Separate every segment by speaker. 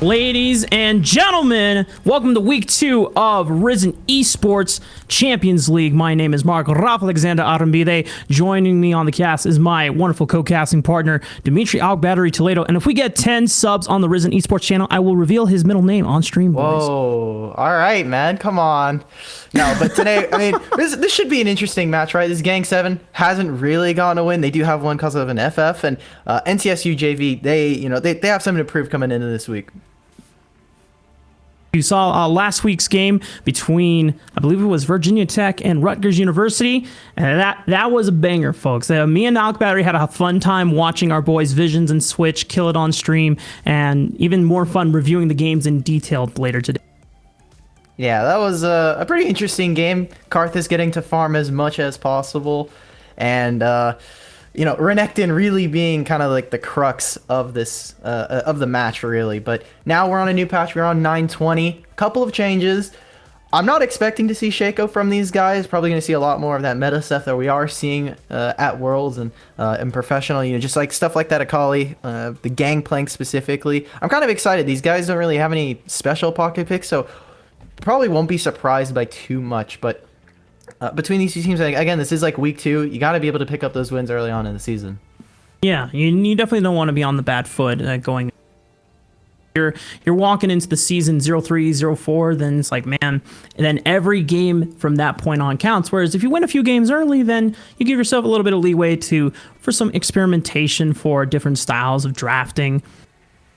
Speaker 1: Ladies and gentlemen, welcome to week 2 of Risen Esports Champions League. My name is Mark Rafa Alexander Arambide. Joining me on the cast is my wonderful co-casting partner, Dimitri Albattery Toledo. And if we get 10 subs on the Risen Esports channel, I will reveal his middle name on stream, boys.
Speaker 2: Whoa, all right, man, come on. No, but today, I mean, this should be an interesting match, right? This Gang 7 hasn't really gotten a win. They do have one because of an FF, and NCSU JV, they have something to prove coming into this week.
Speaker 1: You saw last week's game between, I believe it was Virginia Tech and Rutgers University, and that was a banger, folks. Me and Alk Battery had a fun time watching our boys Visions and Switch kill it on stream, and even more fun reviewing the games in detail later today.
Speaker 2: Yeah, that was a pretty interesting game. Karthus getting to farm as much as possible, and Renekton really being kind of like the crux of this of the match, really. But now we're on a new patch. We're on 920. Couple of changes. I'm not expecting to see Shaco from these guys. Probably going to see a lot more of that meta stuff that we are seeing at Worlds and in professional. Just like stuff like that Akali, the Gangplank specifically. I'm kind of excited. These guys don't really have any special pocket picks, so probably won't be surprised by too much. But between these two teams, again, this is like week 2. You got to be able to pick up those wins early on in the season.
Speaker 1: Yeah, you definitely don't want to be on the bad foot going. You're walking into the season 0-3, 0-4, then it's like, man, and then every game from that point on counts. Whereas if you win a few games early, then you give yourself a little bit of leeway for some experimentation for different styles of drafting.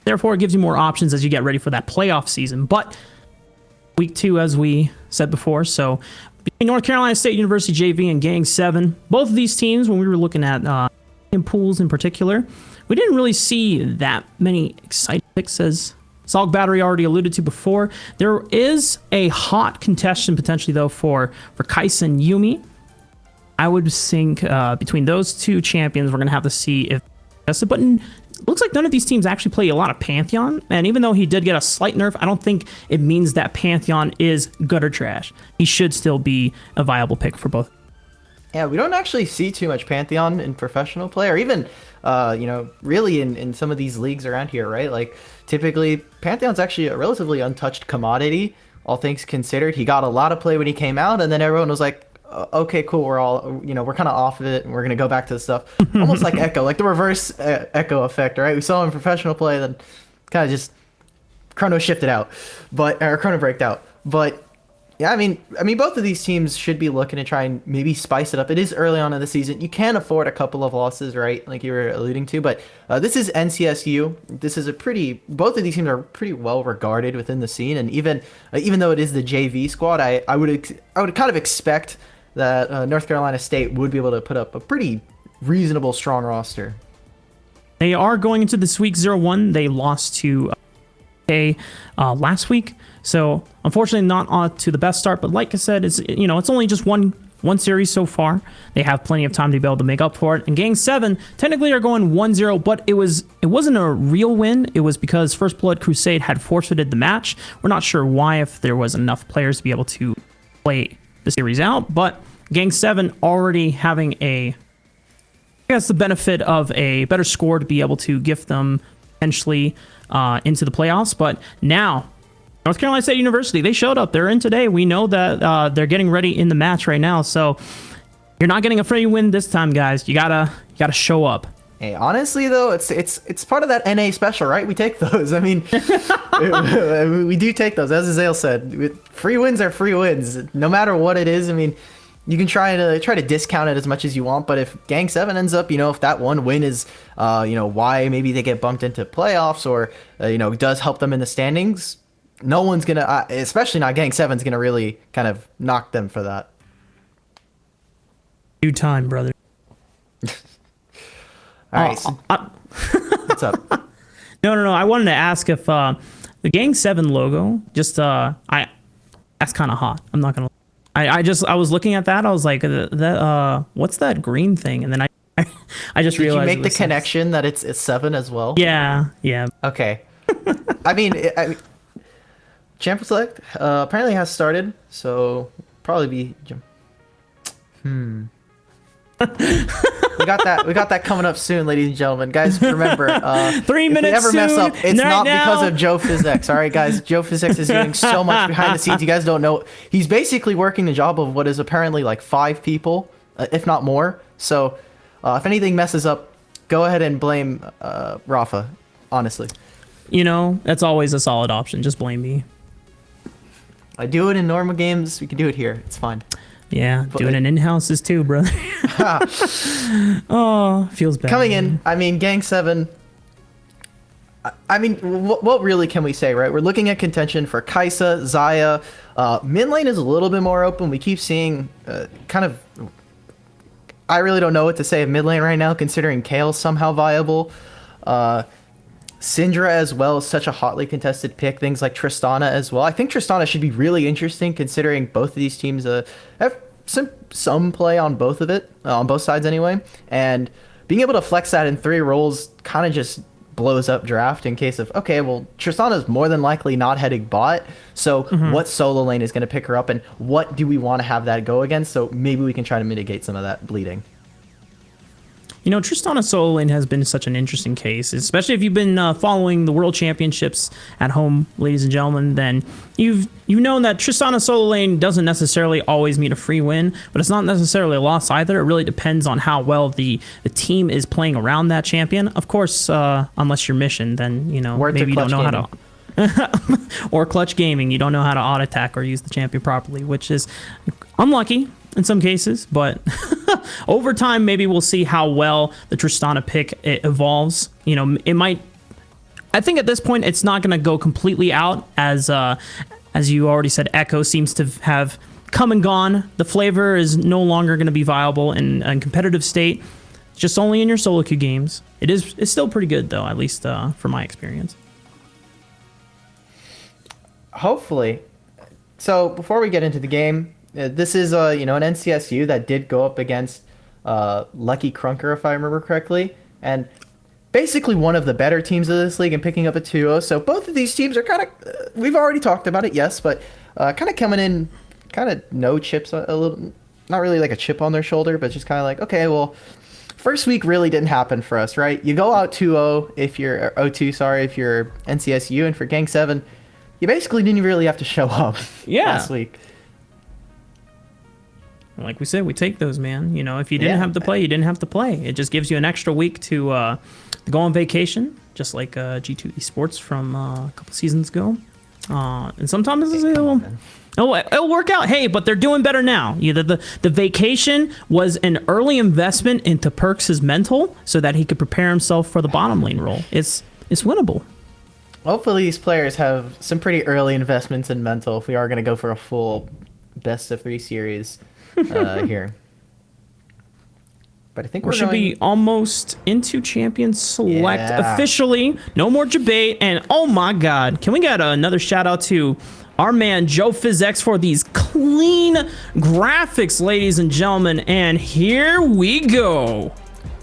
Speaker 1: Therefore, it gives you more options as you get ready for that playoff season. But week 2, as we said before, so between North Carolina State University JV and Gang 7, both of these teams, when we were looking at in pools in particular, we didn't really see that many exciting picks, as Salk Battery already alluded to before. There is a hot contestant potentially, though, for Kais and Yumi. I would think between those two champions, we're going to have to see if but looks like none of these teams actually play a lot of Pantheon, and even though he did get a slight nerf, I don't think it means that Pantheon is gutter trash. He should still be a viable pick for both.
Speaker 2: Yeah, we don't actually see too much Pantheon in professional play, or even, really in some of these leagues around here, right? Like, typically, Pantheon's actually a relatively untouched commodity, all things considered. He got a lot of play when he came out, and then everyone was like, okay, cool, we're kind of off of it, and we're going to go back to the stuff. Almost like Echo, like the reverse Echo effect, right? We saw him in professional play, then kind of just chrono shifted out, or chrono braked out. But yeah, I mean, both of these teams should be looking to try and maybe spice it up. It is early on in the season. You can afford a couple of losses, right? Like you were alluding to, but this is NCSU. This is both of these teams are pretty well regarded within the scene, and even though it is the JV squad, I would kind of expect that North Carolina State would be able to put up a pretty reasonable, strong roster.
Speaker 1: They are going into this week 0-1. They lost to last week, so unfortunately not to the best start. But like I said, it's only just one series so far. They have plenty of time to be able to make up for it. And Gang 7 technically are going 1-0, but it wasn't a real win. It was because First Blood Crusade had forfeited the match. We're not sure why, if there was enough players to be able to play the series out, but Gang 7 already having the benefit of a better score to be able to gift them potentially into the playoffs. But now North Carolina State University, they showed up. They're in today. We know that they're getting ready in the match right now, so you're not getting a free win this time, guys. You gotta show up.
Speaker 2: Hey, honestly though, it's part of that NA special, right? We take those. I mean, we do take those. As Azale said, free wins are free wins, no matter what it is. I mean, you can try to discount it as much as you want, but if Gang 7 ends up, if that one win is, why maybe they get bumped into playoffs, or does help them in the standings, no one's gonna, especially not Gang 7's gonna really kind of knock them for that.
Speaker 1: Due time, brother.
Speaker 2: All right. What's up?
Speaker 1: No. I wanted to ask if the Gang 7 logo, that's kind of hot. I'm not gonna. I was looking at that. I was like, what's that green thing? And then I just realized.
Speaker 2: Did you make the connection that it's 7 as well?
Speaker 1: Yeah.
Speaker 2: Okay. I mean, Champion Select apparently has started, so probably be. We got that coming up soon, ladies and gentlemen. Guys, remember,
Speaker 1: 3
Speaker 2: if we
Speaker 1: minutes
Speaker 2: ever mess
Speaker 1: soon,
Speaker 2: up, it's
Speaker 1: right
Speaker 2: not
Speaker 1: now.
Speaker 2: because of Joe Physics. All right, guys. Joe Physics is doing so much behind the scenes. You guys don't know. He's basically working the job of what is apparently like 5 people, if not more. So, if anything messes up, go ahead and blame Rafa. Honestly,
Speaker 1: You know, that's always a solid option. Just blame me.
Speaker 2: I do it in normal games. We can do it here. It's fine.
Speaker 1: Yeah, doing it in-house is too, brother. Oh, feels bad.
Speaker 2: Coming in, I mean, Gang 7. I mean, what really can we say, right? We're looking at contention for Kai'Sa, Xayah. Mid lane is a little bit more open. We keep seeing kind of... I really don't know what to say of mid lane right now, considering Kale's somehow viable. Syndra as well is such a hotly contested pick. Things like Tristana as well. I think Tristana should be really interesting, considering both of these teams have some play on both of it, on both sides anyway. And being able to flex that in 3 roles kind of just blows up draft in case of, okay, well, Tristana's more than likely not heading bot, so what solo lane is going to pick her up, and what do we want to have that go against? So maybe we can try to mitigate some of that bleeding.
Speaker 1: You know, Tristana solo lane has been such an interesting case, especially if you've been following the World Championships at home, ladies and gentlemen. Then you've known that Tristana solo lane doesn't necessarily always mean a free win, but it's not necessarily a loss either. It really depends on how well the team is playing around that champion. Of course, unless you're mission, then you know maybe you don't know how to. Or clutch gaming, you don't know how to auto attack or use the champion properly, which is unlucky in some cases, but over time maybe we'll see how well the Tristana pick evolves. You know, it might. I think at this point it's not going to go completely out, as you already said. Echo seems to have come and gone. The flavor is no longer going to be viable in a competitive state. It's just only in your solo queue games. It's still pretty good though, at least from my experience.
Speaker 2: Hopefully. So before we get into the game, this is an NCSU that did go up against Lucky Crunker, if I remember correctly, and basically one of the better teams of this league and picking up a 2-0. So both of these teams are kind of, we've already talked about it, yes, but kind of coming in, kind of no chips, a little, not really like a chip on their shoulder, but just kind of like, okay, well, first week really didn't happen for us, right? You go out 2-0 if you're, 0-2, sorry, if you're NCSU, and for Gang 7, you basically didn't really have to show up last week.
Speaker 1: Like we said, we take those, man. You know, if you didn't have to play, you didn't have to play. It just gives you an extra week to go on vacation, just like G2 Esports from a couple seasons ago. And sometimes it'll work out. Hey, but they're doing better now. The vacation was an early investment into Perks' mental so that he could prepare himself for the bottom lane role. It's winnable.
Speaker 2: Hopefully these players have some pretty early investments in mental if we are going to go for a full best of 3 series here. But I think
Speaker 1: we should be almost into champion select officially. No more debate. And oh my god, can we get another shout out to our man Joe Physics for these clean graphics, ladies and gentlemen. And here we go.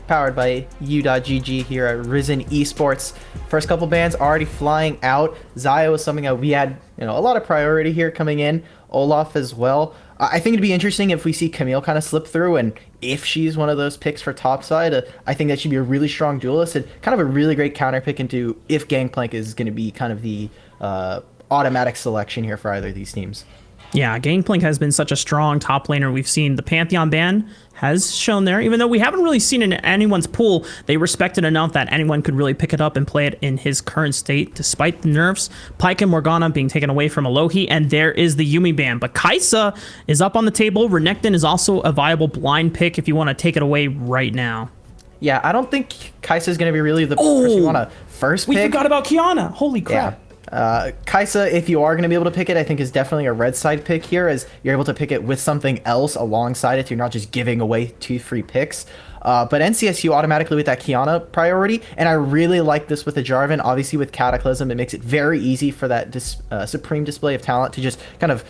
Speaker 2: Powered by U.GG here at Risen Esports. First couple bans already flying out. Xayah was something that we had, a lot of priority here coming in. Olaf as well. I think it'd be interesting if we see Camille kind of slip through, and if she's one of those picks for topside, I think that should be a really strong duelist and kind of a really great counter pick into if Gangplank is going to be kind of the automatic selection here for either of these teams.
Speaker 1: Yeah, Gangplank has been such a strong top laner. We've seen the Pantheon ban has shown there. Even though we haven't really seen it in anyone's pool, they respect it enough that anyone could really pick it up and play it in his current state, despite the nerfs. Pyke and Morgana being taken away from Alohi, and there is the Yuumi ban. But Kai'Sa is up on the table. Renekton is also a viable blind pick if you want to take it away right now.
Speaker 2: Yeah, I don't think Kai'Sa is going to be really the person you want to first pick.
Speaker 1: We forgot about Kiana. Holy crap.
Speaker 2: Yeah. Kai'Sa, if you are going to be able to pick it, I think is definitely a red side pick here, as you're able to pick it with something else alongside it. You're not just giving away 2 free picks. But NCSU automatically with that Kiana priority, and I really like this with the Jarvan. Obviously with Cataclysm, it makes it very easy for that supreme display of talent to just kind of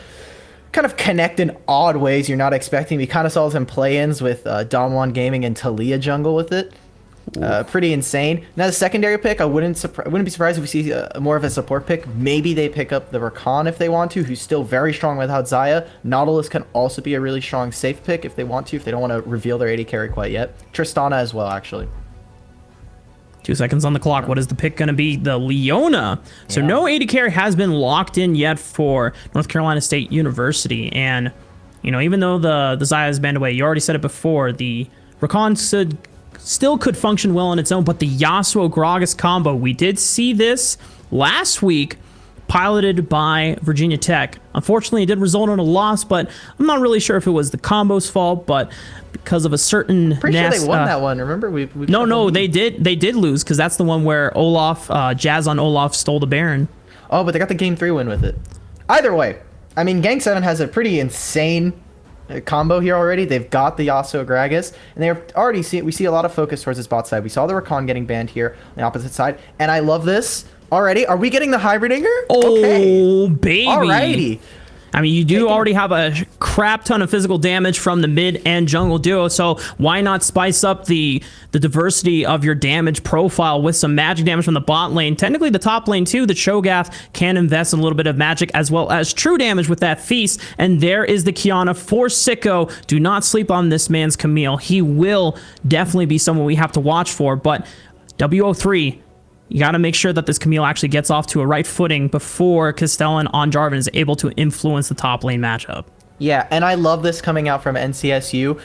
Speaker 2: connect in odd ways you're not expecting. We kind of saw some play-ins with Damwon Gaming and Talia jungle with it. Pretty insane. Now the secondary pick, I wouldn't be surprised if we see more of a support pick. Maybe they pick up the Rakan if they want to, who's still very strong without Zaya. Nautilus can also be a really strong safe pick if they want to, if they don't want to reveal their AD carry quite yet. Tristana as well, actually.
Speaker 1: 2 seconds on the clock. What is the pick going to be? The Leona. So
Speaker 2: Yeah.
Speaker 1: no AD carry has been locked in yet for North Carolina State University. And, you know, even though the Zaya is banned away, you already said it before, the Rakan still could function well on its own, but the Yasuo Gragas combo, we did see this last week, piloted by Virginia Tech. Unfortunately, it did result in a loss, but I'm not really sure if it was the combo's fault, but because of a certain
Speaker 2: Pretty sure they won that one. Remember,
Speaker 1: no, they did lose, because that's the one where Olaf, Jazz on Olaf stole the Baron.
Speaker 2: Oh, but they got the game 3 win with it. Either way, I mean, Gang 7 has a pretty insane combo here already. They've got the Yasuo Gragas, and they're already we see a lot of focus towards this bot side. We saw the Rakan getting banned here on the opposite side, and I love this already. Are we getting the Hybridinger?
Speaker 1: Oh,
Speaker 2: okay.
Speaker 1: Baby.
Speaker 2: Alrighty.
Speaker 1: I mean, you do already have a crap ton of physical damage from the mid and jungle duo, so why not spice up the diversity of your damage profile with some magic damage from the bot lane? Technically, the top lane, too, the Cho'Gath can invest in a little bit of magic as well as true damage with that Feast, and there is the Kiana for Sicko. Do not sleep on this man's Camille. He will definitely be someone we have to watch for, but WO3... you got to make sure that this Camille actually gets off to a right footing before Castellan on Jarvan is able to influence the top lane matchup.
Speaker 2: Yeah, and I love this coming out from NCSU.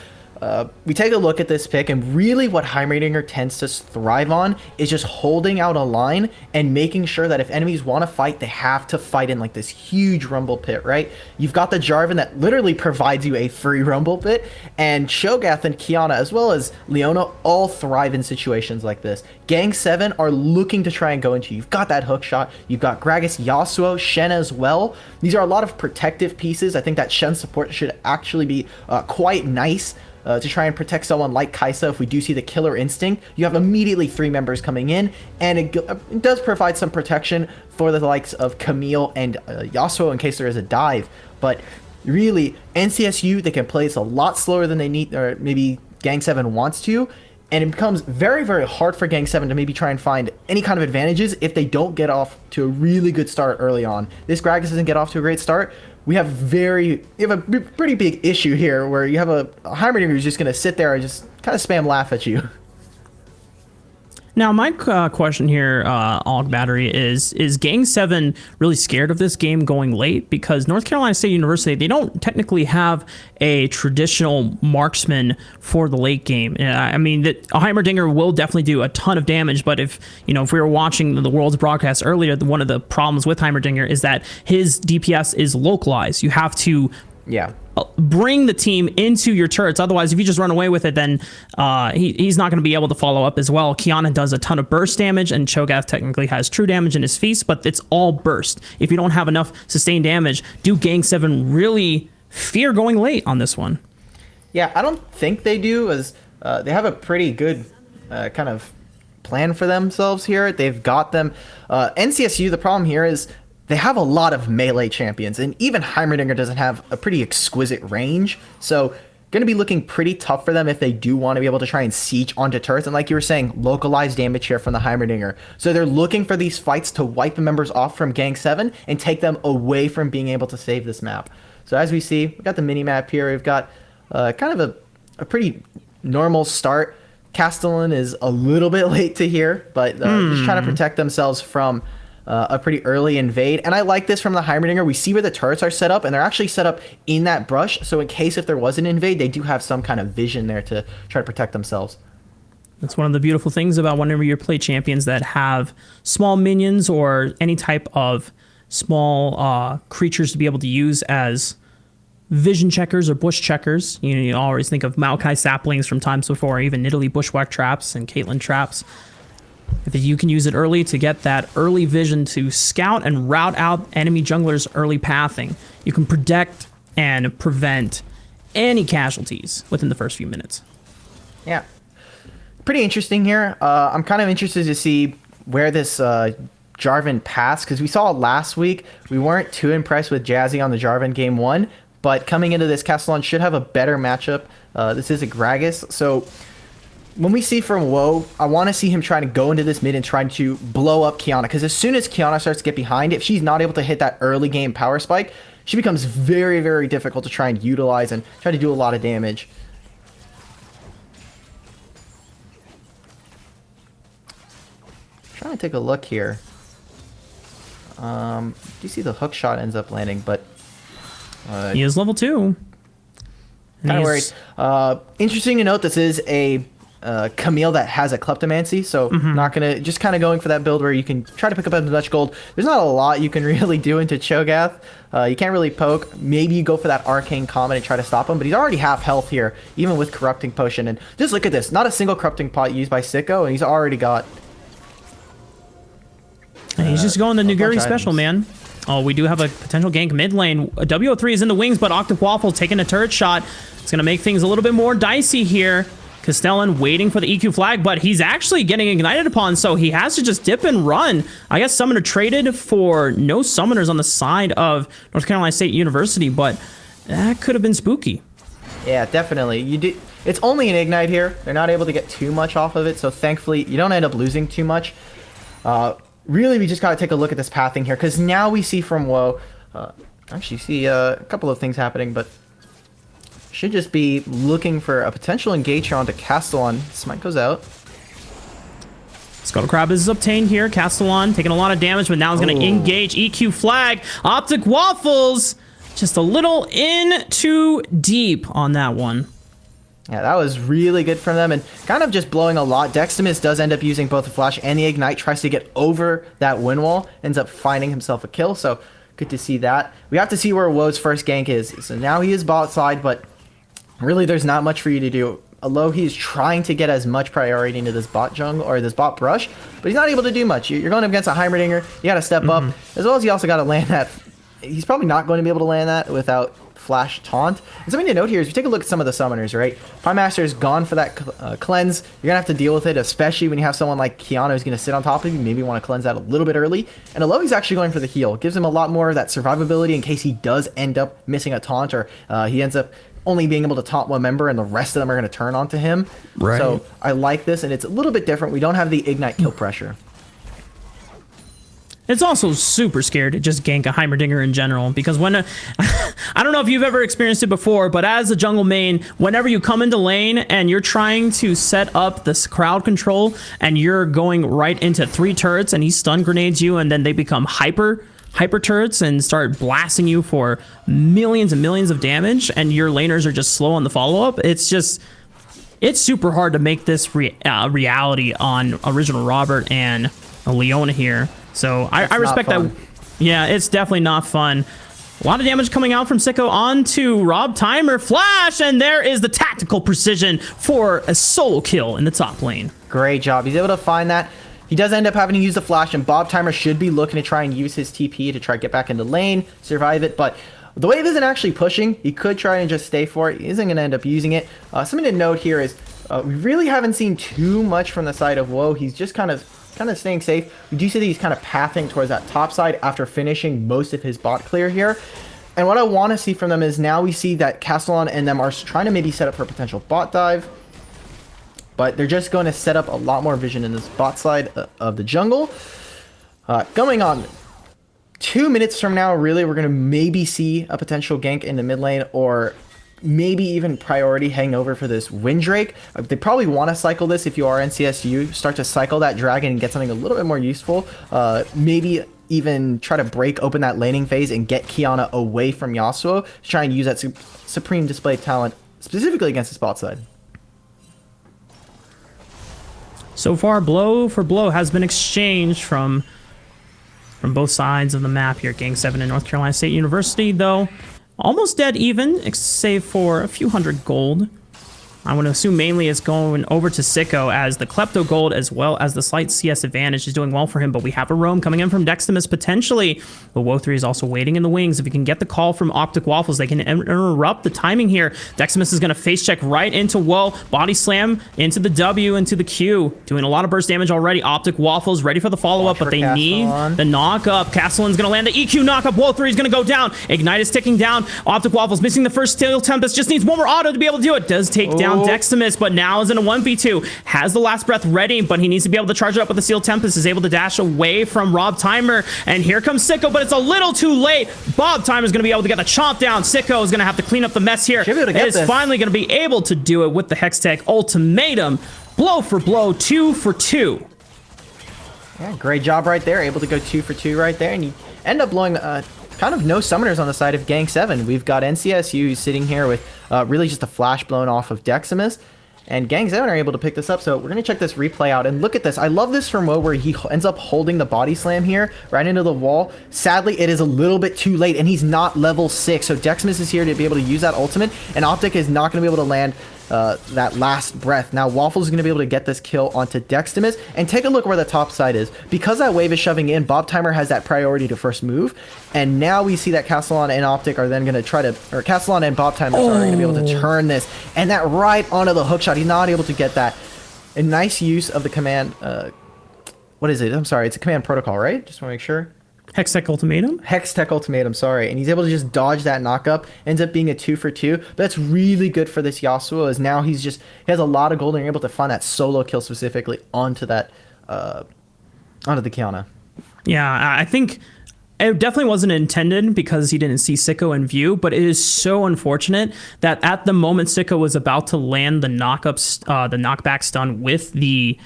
Speaker 2: We take a look at this pick, and really what Heimerdinger tends to thrive on is just holding out a line and making sure that if enemies want to fight, they have to fight in like this huge rumble pit, right? You've got the Jarvan that literally provides you a free rumble pit, and Cho'Gath and Kiana, as well as Leona, all thrive in situations like this. Gang 7 are looking to try and go into. You've got that hook shot. You've got Gragas, Yasuo, Shen as well. These are a lot of protective pieces. I think that Shen support should actually be quite nice. To try and protect someone like Kai'Sa. If we do see the killer instinct, you have immediately 3 members coming in, and it does provide some protection for the likes of Camille and Yasuo in case there is a dive. But really, NCSU, they can play this a lot slower than they need, or maybe Gang 7 wants to, and it becomes very, very hard for Gang 7 to maybe try and find any kind of advantages if they don't get off to a really good start early on. This Gragas doesn't get off to a great start. We have a pretty big issue here where you have a Heimerdinger who's just going to sit there and just kind of spam laugh at you.
Speaker 1: Now, my question here, Og Battery, is Gang 7 really scared of this game going late? Because North Carolina State University, they don't technically have a traditional marksman for the late game. I mean, a Heimerdinger will definitely do a ton of damage, but if we were watching the World's broadcast earlier, one of the problems with Heimerdinger is that his DPS is localized. You have to bring the team into your turrets. Otherwise, if you just run away with it, then he's not going to be able to follow up as well. Kiana does a ton of burst damage, and Cho'Gath technically has true damage in his Feast, but it's all burst. If you don't have enough sustained damage, do Gang 7 really fear going late on this one?
Speaker 2: Yeah, I don't think they do, as they have a pretty good kind of plan for themselves here. They've got them. NCSU, the problem here is they have a lot of melee champions, and even Heimerdinger doesn't have a pretty exquisite range, so going to be looking pretty tough for them if they do want to be able to try and siege onto turrets. And like you were saying, localized damage here from the Heimerdinger. So they're looking for these fights to wipe the members off from Gang 7 and take them away from being able to save this map. So as we see, we've got the mini-map here. We've got kind of a pretty normal start. Castellan is a little bit late to here, but just trying to protect themselves from a pretty early invade. And I like this from the Heimerdinger. We see where the turrets are set up, and they're actually set up in that brush, so in case if there was an invade, they do have some kind of vision there to try to protect themselves.
Speaker 1: That's one of the beautiful things about whenever you play champions that have small minions or any type of small creatures to be able to use as vision checkers or bush checkers. You always think of Maokai saplings from times before, even Nidalee bushwhack traps and Caitlyn traps. If you can use it early to get that early vision to scout and route out enemy junglers' early pathing, you can protect and prevent any casualties within the first few minutes.
Speaker 2: Yeah. Pretty interesting here. I'm kind of interested to see where this Jarvan passed, because we saw last week we weren't too impressed with Jazzy on the Jarvan game 1, but coming into this, Castellan should have a better matchup. This is a Gragas, so when we see from Woe, I want to see him trying to go into this mid and trying to blow up Kiana. Because as soon as Kiana starts to get behind, if she's not able to hit that early game power spike, she becomes very, very difficult to try and utilize and try to do a lot of damage. Trying to take a look here. You see the hook shot ends up landing, but
Speaker 1: he is level 2.
Speaker 2: Kind of worried. Interesting to note, this is a Camille that has a kleptomancy, so not gonna, just kind of going for that build where you can try to pick up as much gold. There's not a lot you can really do into Cho'Gath. You can't really poke. Maybe you go for that arcane comment and try to stop him, but he's already half health here, even with corrupting potion. And just look at this, not a single corrupting pot used by Sicko, and he's already got.
Speaker 1: He's just going the Nuguri special, man. Oh, we do have a potential gank mid lane. WO3 is in the wings, but Octave Waffle taking a turret shot. It's going to make things a little bit more dicey here. Castellan waiting for the EQ flag, but he's actually getting ignited upon, so he has to just dip and run. I guess Summoner traded for no summoners on the side of North Carolina State University, but that could have been spooky.
Speaker 2: Yeah, definitely. It's only an ignite here. They're not able to get too much off of it, so thankfully you don't end up losing too much. Really, we just got to take a look at this pathing here, because now we see from Woe, actually see a couple of things happening, but should just be looking for a potential engage here onto Castellan. Smite goes out.
Speaker 1: Scuttle Crab is obtained here. Castellan taking a lot of damage, but now he's going to engage. EQ flag. Optic Waffles just a little in too deep on that one.
Speaker 2: Yeah, that was really good from them, and kind of just blowing a lot. Dextimus does end up using both the flash and the ignite, tries to get over that wind wall, ends up finding himself a kill, so good to see that. We have to see where Woe's first gank is. So now he is bot side, but really there's not much for you to do. Although he's trying to get as much priority into this bot jungle, or this bot brush, but he's not able to do much. You're going up against a Heimerdinger, you got to step up, as well as you also got to land that. He's probably not going to be able to land that without flash taunt. And something to note here is we take a look at some of the summoners, right? Prime Master is gone for that cleanse. You're gonna have to deal with it, especially when you have someone like Kiana who's gonna sit on top of you. Maybe want to cleanse that a little bit early. And Alohi's actually going for the heal. Gives him a lot more of that survivability in case he does end up missing a taunt, or he ends up only being able to taunt one member and the rest of them are going to turn onto him.
Speaker 1: Right.
Speaker 2: So I like this, and it's a little bit different. We don't have the ignite kill pressure.
Speaker 1: It's also super scared to just gank a Heimerdinger in general, because when I don't know if you've ever experienced it before, but as a jungle main, whenever you come into lane and you're trying to set up this crowd control and you're going right into 3 turrets and he stun grenades you, and then they become hyper turrets and start blasting you for millions and millions of damage, and your laners are just slow on the follow-up, it's super hard to make this reality on Original Robert and Leona here. So I respect that. Yeah, it's definitely not fun. A lot of damage coming out from Sicko onto Rob. Timer flash, and there is the tactical precision for a solo kill in the top lane.
Speaker 2: Great job. He's able to find that. He does end up having to use the flash, and Bob Timer should be looking to try and use his TP to try to get back into lane, survive it, but the wave isn't actually pushing. He could try and just stay for it. He isn't going to end up using it. Something to note here is we really haven't seen too much from the side of Woe. He's just kind of staying safe. We do see that he's kind of pathing towards that top side after finishing most of his bot clear here. And what I want to see from them is now we see that Castellan and them are trying to maybe set up for a potential bot dive. But they're just going to set up a lot more vision in this bot side of the jungle. Going on 2 minutes from now, really, we're going to maybe see a potential gank in the mid lane, or maybe even priority hang over for this Windrake. They probably want to cycle this if you are NCSU. Start to cycle that dragon and get something a little bit more useful. Maybe even try to break open that laning phase and get Kiana away from Yasuo to try and use that supreme display talent specifically against the spot side.
Speaker 1: So far, blow for blow has been exchanged from both sides of the map here. Gang 7 and North Carolina State University, though, almost dead even, save for a few hundred gold. I would assume mainly it's going over to Sicko, as the Klepto gold as well as the slight CS advantage is doing well for him, but we have a roam coming in from Dextimus potentially. But Wo3 is also waiting in the wings. If you can get the call from Optic Waffles, they can interrupt the timing here. Dextimus is going to face check right into Woe. Body slam into the W, into the Q. Doing a lot of burst damage already. Optic Waffles ready for the follow-up, but they need the knock-up. Castellan's going to land the EQ knock-up. Wo3 is going to go down. Ignite is ticking down. Optic Waffles missing the first Steel Tempest. Just needs one more auto to be able to do it. Does take down down
Speaker 2: Ooh.
Speaker 1: Deximus, but now is in a 1v2. Has the last breath ready, but he needs to be able to charge it up with the Seal Tempest. Is able to dash away from Rob Timer, and here comes Sicko, but it's a little too late. Bob Timer is going to be able to get the chomp down. Sicko is going to have to clean up the mess here.
Speaker 2: Should be able to get
Speaker 1: Is
Speaker 2: this.
Speaker 1: finally going to be able to do it with the Hextech Ultimatum. Blow for blow, 2 for 2.
Speaker 2: Yeah, great job right there. Able to go 2 for 2 right there, and you end up blowing kind of no summoners on the side of Gang 7. We've got NCSU sitting here with really just a flash blown off of Deximus, and Gang 7 are able to pick this up. So we're going to check this replay out, and look at this. I love this from Woe where he ends up holding the body slam here right into the wall. Sadly, it is a little bit too late, and he's not level 6. So Deximus is here to be able to use that ultimate, and Optic is not going to be able to land that last breath. Now Waffles is going to be able to get this kill onto Deximus, and take a look where the top side is. Because that wave is shoving in, Bob Timer has that priority to first move, and now we see that Castellan and Optic are then going to try to, or Castellan and Bob Timer are going to be able to turn this, and that right onto the hook shot. He's not able to get that. A nice use of the command, what is it? I'm sorry, it's a command protocol, right? Just want to make sure.
Speaker 1: Hextech Ultimatum?
Speaker 2: Hextech Ultimatum, sorry. And he's able to just dodge that knockup. Ends up being a 2 for 2. But that's really good for this Yasuo, as now he has a lot of gold and you're able to find that solo kill specifically onto that, onto the Kiana.
Speaker 1: Yeah, I think it definitely wasn't intended because he didn't see Sicko in view, but it is so unfortunate that at the moment Sicko was about to land the knockback stun with the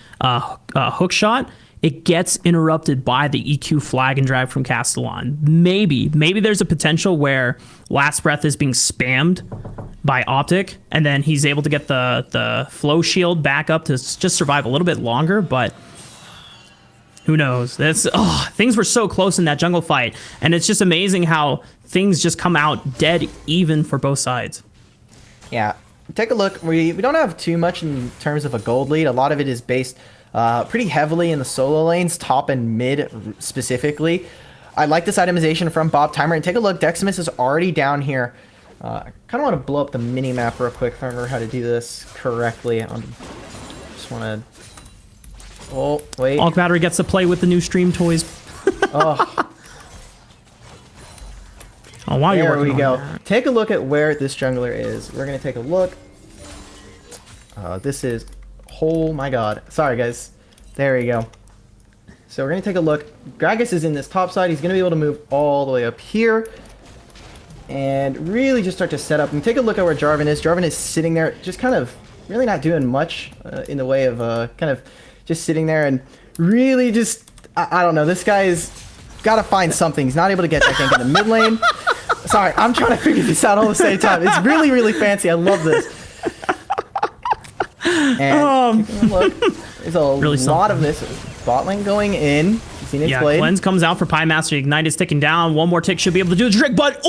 Speaker 1: hook shot, it gets interrupted by the EQ flag and drag from Castellan. Maybe there's a potential where last breath is being spammed by Optic, and then he's able to get the flow shield back up to just survive a little bit longer, but who knows? Things were so close in that jungle fight, and it's just amazing how things just come out dead even for both sides.
Speaker 2: Yeah, take a look. We don't have too much in terms of a gold lead. A lot of it is based pretty heavily in the solo lanes, top and mid specifically. I like this itemization from Bob Timer, and take a look. Deximus is already down here. I kind of want to blow up the mini map real quick if I remember how to do this correctly. Just want to. Oh wait.
Speaker 1: Alk Battery gets to play with the new stream toys.
Speaker 2: Oh.
Speaker 1: Oh, wow,
Speaker 2: There we go. Take a look at where this jungler is. We're gonna take a look. This is. Oh my god. Sorry, guys. There we go. So we're going to take a look. Gragas is in this top side. He's going to be able to move all the way up here. And really just start to set up. And take a look at where Jarvan is. Jarvan is sitting there just kind of really not doing much in the way of kind of just sitting there. And really just, I don't know. This guy's got to find something. He's not able to get that gank in the mid lane. Sorry, I'm trying to figure this out all at the same time. It's really, really fancy. I love this. And look, there's a
Speaker 1: really
Speaker 2: lot of this bot lane going in. You've seen it played.
Speaker 1: Cleanse comes out for Pie Master. Ignite is ticking down. One more tick should be able to do the trick, but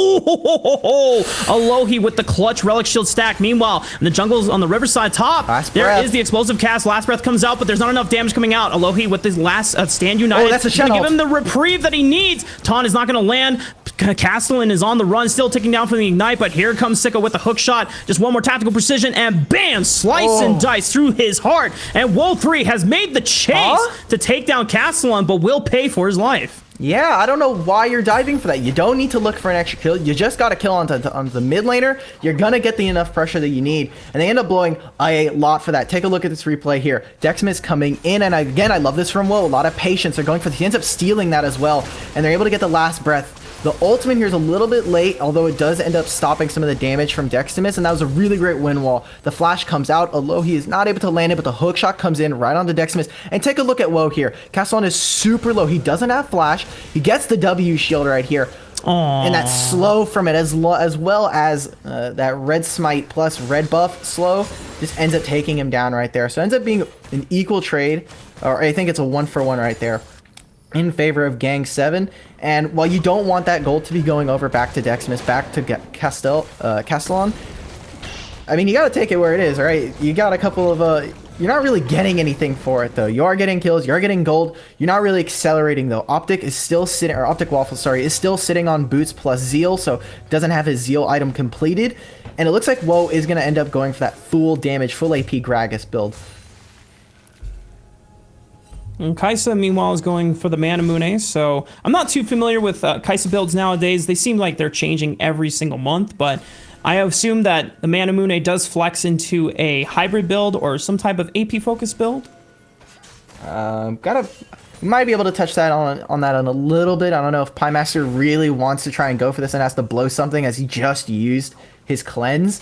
Speaker 1: Alohi with the clutch relic shield stack. Meanwhile, in the jungle's on the riverside top, there is the explosive cast. Last breath comes out, but there's not enough damage coming out. Alohi with his last stand united.
Speaker 2: Oh, that's a
Speaker 1: gonna give him the reprieve that he needs. Taunt is not going to land. Castellan is on the run, still ticking down from the ignite, but here comes Sicko with the hook shot. Just one more tactical precision, and bam! Slice and dice through his heart. And Woe 3 has made the chase to take down Castellan, but will pay for his life.
Speaker 2: Yeah, I don't know why you're diving for that. You don't need to look for an extra kill. You just got to kill onto the mid laner. You're going to get the enough pressure that you need. And they end up blowing a lot for that. Take a look at this replay here. Deximus coming in. And again, I love this from Woe. A lot of patience. They're going for He ends up stealing that as well. And they're able to get the last breath. The ultimate here is a little bit late, although it does end up stopping some of the damage from Deximus, and that was a really great win wall. The flash comes out, Alohi is not able to land it, but the hook shot comes in right onto Deximus. And take a look at Woe here. Castellan is super low. He doesn't have flash. He gets the W shield right here.
Speaker 1: Aww.
Speaker 2: And that slow from it, as well as that red smite plus red buff slow, just ends up taking him down right there. So it ends up being an equal trade, or I think it's a 1-for-1 right there, in favor of Gang 7. And while you don't want that gold to be going over back to Deximus, back to Castellan, I mean, you got to take it where it is, right? You got a couple of, you're not really getting anything for it, though. You are getting kills, you're getting gold, you're not really accelerating, though. Optic is still sitting, or Optic Waffle, sorry, is still sitting on Boots plus Zeal, so doesn't have his Zeal item completed. And it looks like Woe is going to end up going for that full damage, full AP Gragas build.
Speaker 1: And Kaisa, meanwhile, is going for the Manamune, so I'm not too familiar with Kaisa builds nowadays. They seem like they're changing every single month, but I assume that the Manamune does flex into a hybrid build or some type of AP focus build.
Speaker 2: Might be able to touch that on that in a little bit. I don't know if Pie Master really wants to try and go for this and has to blow something as he just used his cleanse,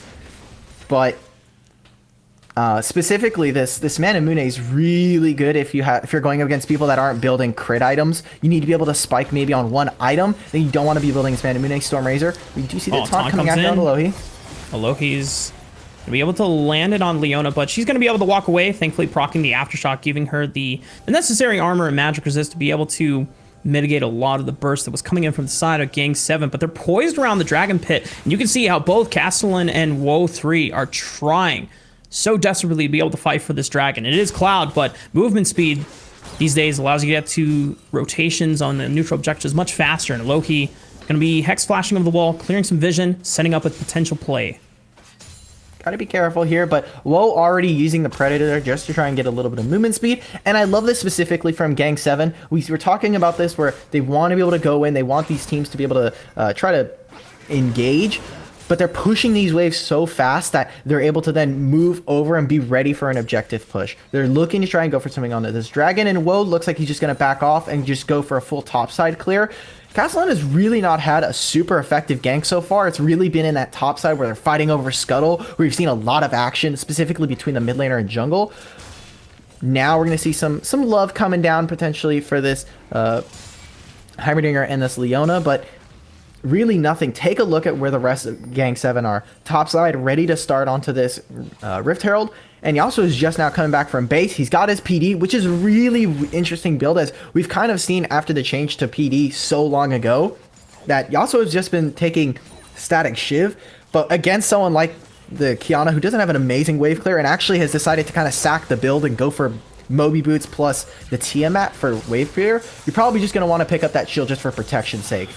Speaker 2: but specifically this Manamune is really good if you're going up against people that aren't building crit items. You need to be able to spike maybe on one item. Then you don't want to be building this Manamune. Storm Razor. We do see the taunt coming out on Alohi.
Speaker 1: Alohi's gonna be able to land it on Leona, but she's gonna be able to walk away, thankfully proccing the aftershock, giving her the necessary armor and magic resist to be able to mitigate a lot of the burst that was coming in from the side of Gang 7. But they're poised around the Dragon Pit, and you can see how both Castellan and Woe 3 are trying so desperately to be able to fight for this dragon. It is Cloud, but movement speed these days allows you to get to rotations on the neutral objectives much faster, and Alohi gonna be hex flashing over the wall, clearing some vision, setting up a potential play.
Speaker 2: Gotta be careful here, but Woe already using the Predator there just to try and get a little bit of movement speed. And I love this specifically from Gang 7. We were talking about this where they want to be able to go in, they want these teams to be able to try to engage, but they're pushing these waves so fast that they're able to then move over and be ready for an objective push. They're looking to try and go for something on this dragon, and Woe looks like he's just going to back off and just go for a full topside clear. Castellan has really not had a super effective gank so far. It's really been in that top side where they're fighting over Scuttle, where we've seen a lot of action, specifically between the mid laner and jungle. Now we're going to see some love coming down potentially for this Heimerdinger and this Leona, but really nothing. Take a look at where the rest of Gang 7 are. Topside, ready to start onto this Rift Herald. And Yasuo is just now coming back from base. He's got his PD, which is a really interesting build, as we've kind of seen after the change to PD so long ago, that Yasuo has just been taking static Shiv, but against someone like the Kiana, who doesn't have an amazing wave clear and actually has decided to kind of sack the build and go for Moby Boots plus the Tiamat for wave clear, you're probably just going to want to pick up that shield just for protection's sake.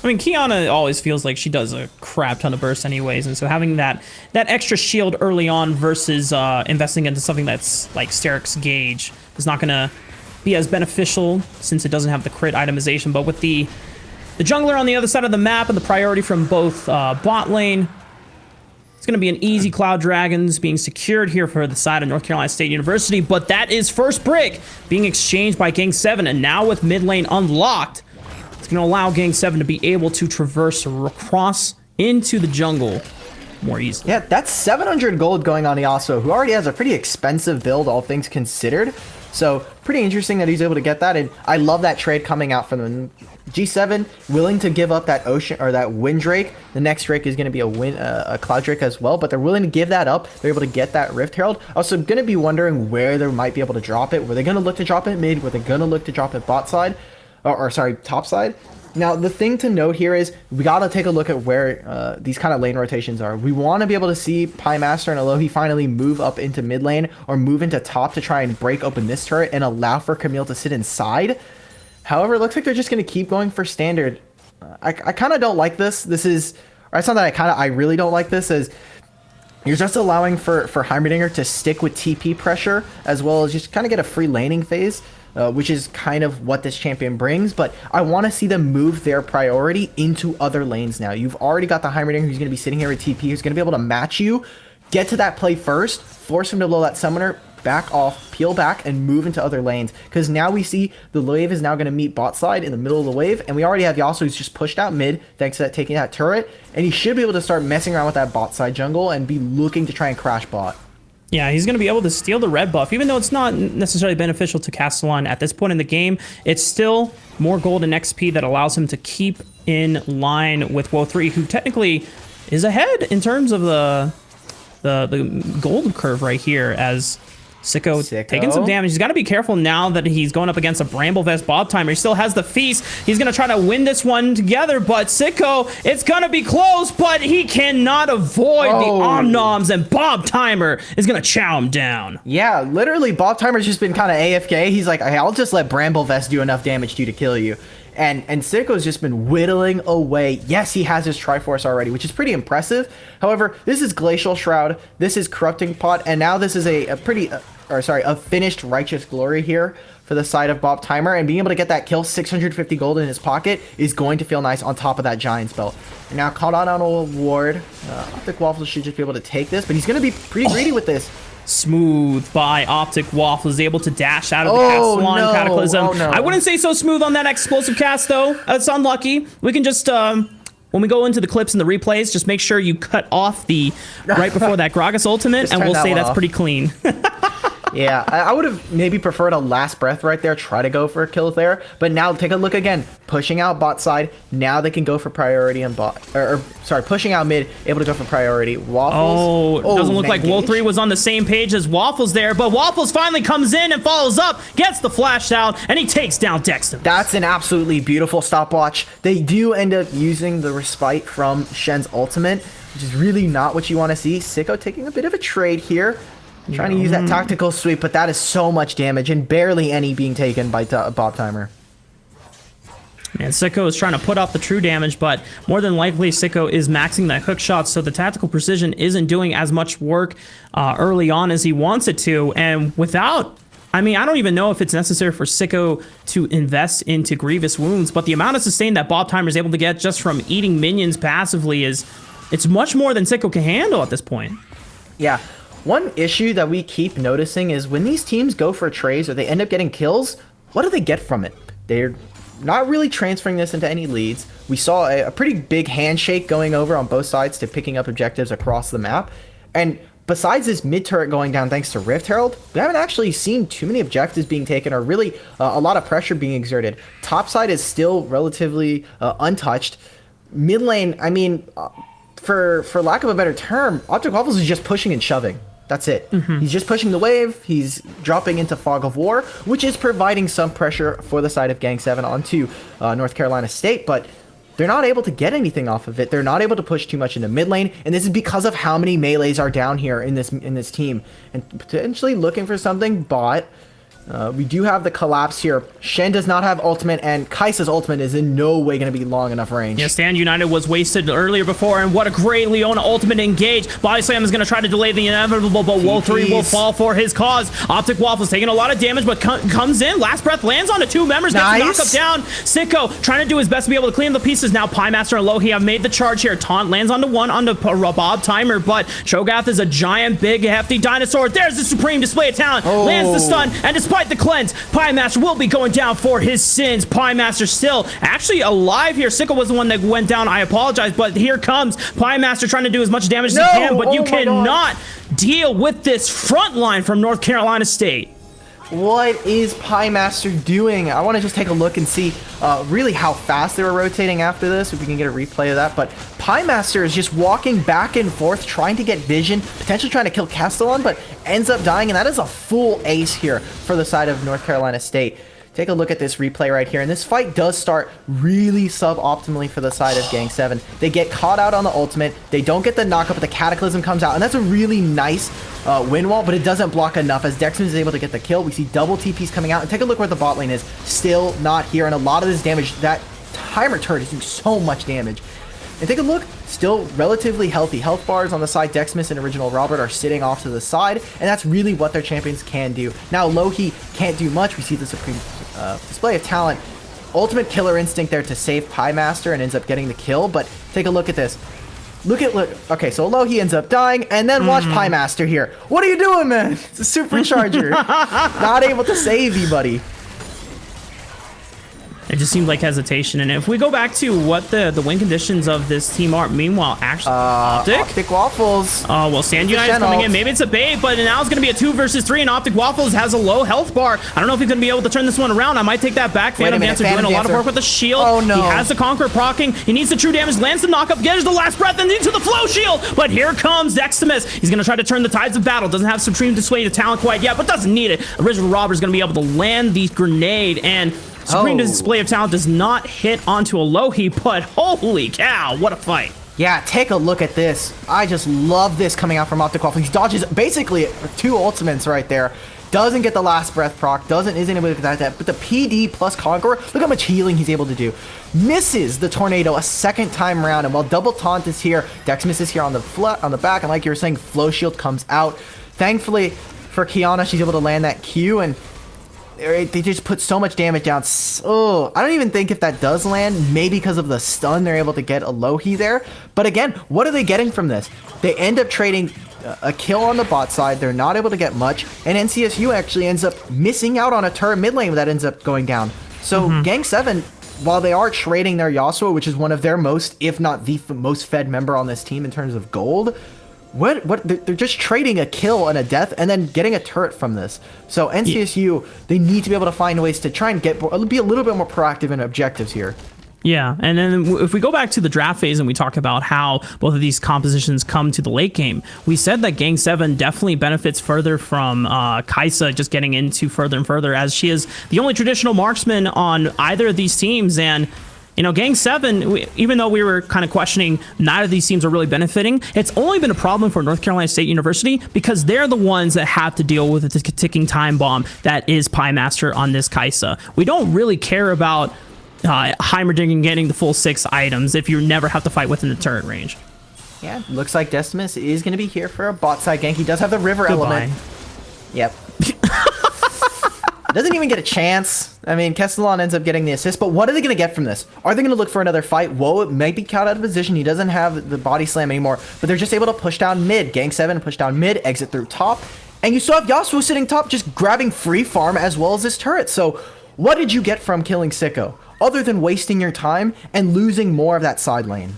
Speaker 1: I mean, Kiana always feels like she does a crap ton of bursts anyways, and so having that extra shield early on versus investing into something that's like Steric's Gauge is not going to be as beneficial since it doesn't have the crit itemization. But with the jungler on the other side of the map and the priority from both bot lane, it's going to be an easy Cloud Dragons being secured here for the side of North Carolina State University. But that is first brick being exchanged by Gang 7, and now with mid lane unlocked, it's going to allow Gang 7 to be able to traverse across into the jungle more easily.
Speaker 2: Yeah, that's 700 gold going on Yasuo, who already has a pretty expensive build, all things considered. So pretty interesting that he's able to get that, and I love that trade coming out from them. G7 willing to give up that ocean or that wind drake. The next drake is going to be a cloud drake as well, but they're willing to give that up. They're able to get that Rift Herald. Also, going to be wondering where they might be able to drop it. Were they going to look to drop it mid? Were they going to look to drop it bot side? Or sorry, top side. Now, the thing to note here is we got to take a look at where these kind of lane rotations are. We want to be able to see Pie Master and Alohi finally move up into mid lane or move into top to try and break open this turret and allow for Camille to sit inside. However, it looks like they're just going to keep going for standard. I kind of don't like this. This is, or it's not that I really don't like this, as you're just allowing for Heimerdinger to stick with TP pressure as well as just kind of get a free laning phase. Which is kind of what this champion brings, but I want to see them move their priority into other lanes now. You've already got the Heimerdinger who's going to be sitting here with TP, who's going to be able to match you, get to that play first, force him to blow that summoner, back off, peel back, and move into other lanes. Because now we see the wave is now going to meet bot side in the middle of the wave, and we already have Yasuo who's just pushed out mid, thanks to that taking that turret, and he should be able to start messing around with that bot side jungle and be looking to try and crash bot.
Speaker 1: Yeah, he's going to be able to steal the red buff. Even though it's not necessarily beneficial to Castellan at this point in the game, it's still more gold and XP that allows him to keep in line with Woe 3, who technically is ahead in terms of the gold curve right here, as Sicko taking some damage. He's got to be careful now that he's going up against a Bramblevest Bob Timer. He still has the feast. He's going to try to win this one together, but Sicko, it's going to be close, but he cannot avoid the Omnoms, and Bob Timer is going to chow him down.
Speaker 2: Yeah, literally, Bob Timer's just been kind of AFK. He's like, hey, I'll just let Bramblevest do enough damage to you to kill you. And Sicko's just been whittling away. Yes, he has his Triforce already, which is pretty impressive. However, this is Glacial Shroud, this is Corrupting Pot, and now this is a finished Righteous Glory here for the side of Bob Timer. And being able to get that kill, 650 gold in his pocket, is going to feel nice on top of that Giant's Belt. And now caught on a ward. Optic Waffles should just be able to take this, but he's going to be pretty greedy with this.
Speaker 1: Smooth by Optic Waffles, able to dash out of the Castellan Cataclysm.
Speaker 2: Oh, no.
Speaker 1: I wouldn't say so smooth on that explosive cast, though. It's unlucky. We can just, when we go into the clips and the replays, just make sure you cut off the right before that Gragas ultimate, and we'll say that's pretty clean.
Speaker 2: Yeah, I would have maybe preferred a last breath right there, try to go for a kill there. But now take a look again, pushing out bot side. Now they can go for priority on bot, pushing out mid, able to go for priority. Waffles.
Speaker 1: Oh, it doesn't look like Wool3 was on the same page as Waffles there, but Waffles finally comes in and follows up, gets the flash out, and he takes down Dexter.
Speaker 2: That's an absolutely beautiful stopwatch. They do end up using the respite from Shen's ultimate, which is really not what you want to see. Sicko taking a bit of a trade here. Trying to use that tactical sweep, but that is so much damage and barely any being taken by Bob Timer.
Speaker 1: And Sicko is trying to put off the true damage, but more than likely Sicko is maxing that hook shot, so the tactical precision isn't doing as much work early on as he wants it to. And without, I mean, I don't even know if it's necessary for Sicko to invest into Grievous Wounds, but the amount of sustain that Bob Timer is able to get just from eating minions passively it's much more than Sicko can handle at this point.
Speaker 2: Yeah. One issue that we keep noticing is when these teams go for trades or they end up getting kills, what do they get from it? They're not really transferring this into any leads. We saw a pretty big handshake going over on both sides to picking up objectives across the map. And besides this mid turret going down thanks to Rift Herald, we haven't actually seen too many objectives being taken or really a lot of pressure being exerted. Top side is still relatively untouched. Mid lane, I mean, for lack of a better term, Optic Waffles is just pushing and shoving. That's it. He's just pushing the wave. He's dropping into Fog of War, which is providing some pressure for the side of Gang 7 onto North Carolina State, but they're not able to get anything off of it. They're not able to push too much into mid lane, and this is because of how many melees are down here in this team. And potentially looking for something bot. We do have the collapse here. Shen does not have ultimate, and Kai'Sa's ultimate is in no way going to be long enough range.
Speaker 1: Yeah, Stand United was wasted earlier before, and what a great Leona ultimate engage. Body Slam is going to try to delay the inevitable, but Wool3 will fall for his cause. Optic Waffles taking a lot of damage, but comes in. Last breath lands onto two members, gets the knock up down. Sicko trying to do his best to be able to clean up the pieces. Now Pie Master and Lohi have made the charge here. Taunt lands onto one, onto Bob Timer, but Cho'Gath is a giant, big, hefty dinosaur. There's the supreme display of talent. Lands the stun, and despite the cleanse, Pie Master will be going down for his sins. Pie Master still actually alive here. Sicko was the one that went down. I apologize, but here comes Pie Master trying to do as much damage as he can, but you cannot deal with this front line from North Carolina State.
Speaker 2: What is Pie Master doing? I want to just take a look and see really how fast they were rotating after this, if we can get a replay of that. But Pie Master is just walking back and forth, trying to get vision, potentially trying to kill Castellan, but ends up dying, and that is a full ace here for the side of North Carolina State. Take a look at this replay right here, and this fight does start really suboptimally for the side of Gang 7. They get caught out on the ultimate, they don't get the knockup, but the Cataclysm comes out, and that's a really nice win wall, but it doesn't block enough as Dexman is able to get the kill. We see double TPs coming out, and take a look where the bot lane is. Still not here, and a lot of this damage, that Timer turret is doing so much damage. And take a look, still relatively healthy. Health bars on the side, Dexmas and Original Robert are sitting off to the side, and that's really what their champions can do. Now, Lohi can't do much. We see the supreme display of talent. Ultimate killer instinct there to save Pie Master and ends up getting the kill, but take a look at this. Look. Okay, so Lohi ends up dying, and then watch Pie Master here. What are you doing, man? It's a supercharger. Not able to save you, buddy.
Speaker 1: It just seemed like hesitation. And if we go back to what the win conditions of this team are, meanwhile, actually,
Speaker 2: Optic Waffles.
Speaker 1: Oh, well, Stand United's coming in. Maybe it's a bait, but now it's going to be a 2 versus 3, and Optic Waffles has a low health bar. I don't know if he's going to be able to turn this one around. I might take that back. Phantom Dancer doing a lot of work with the shield.
Speaker 2: Oh, no.
Speaker 1: He has the Conqueror proccing. He needs the true damage, lands the knockup, gets the last breath, and into the flow shield. But here comes Deximus. He's going to try to turn the tides of battle. Doesn't have Supreme Display of talent quite yet, but doesn't need it. Original Robber's going to be able to land the grenade, and Supreme Display of Talent does not hit onto a Lohi, but holy cow, what a fight.
Speaker 2: Yeah, take a look at this. I just love this coming out from Optic Waffle. He dodges basically 2 ultimates right there. Doesn't get the last breath proc. Isn't able to get that. But the PD plus Conqueror, look how much healing he's able to do. Misses the tornado a second time around. And while double taunt is here, Deximus is here on the back. And like you were saying, Flow Shield comes out. Thankfully for Kiana, she's able to land that Q, and they just put so much damage down. Oh, I don't even think if that does land, maybe because of the stun, they're able to get a Lohi there. But again, what are they getting from this? They end up trading a kill on the bot side. They're not able to get much, and NCSU actually ends up missing out on a turret mid lane that ends up going down. So Gang 7, while they are trading their Yasuo, which is one of their most, if not the most fed member on this team in terms of gold, they're just trading a kill and a death and then getting a turret from this. So NCSU, they need to be able to find ways to try and be a little bit more proactive in objectives here.
Speaker 1: Yeah, and then if we go back to the draft phase and we talk about how both of these compositions come to the late game, we said that Gang 7 definitely benefits further from Kai'Sa just getting into further and further, as she is the only traditional marksman on either of these teams. And you know, Gang 7, even though we were kind of questioning neither of these teams are really benefiting, it's only been a problem for North Carolina State University because they're the ones that have to deal with the ticking time bomb that is Pie Master on this Kai'Sa. We don't really care about Heimerdinger getting the full 6 items if you never have to fight within the turret range.
Speaker 2: Yeah, looks like Decimus is going to be here for a bot side gank. He does have the river element. Yep. Doesn't even get a chance. I mean, Castellan ends up getting the assist, but what are they going to get from this? Are they going to look for another fight? Whoa, it might be caught out of position. He doesn't have the body slam anymore, but they're just able to push down mid. Gang 7 push down mid, exit through top, and you still have Yasuo sitting top just grabbing free farm as well as this turret. So what did you get from killing Sicko, other than wasting your time and losing more of that side lane?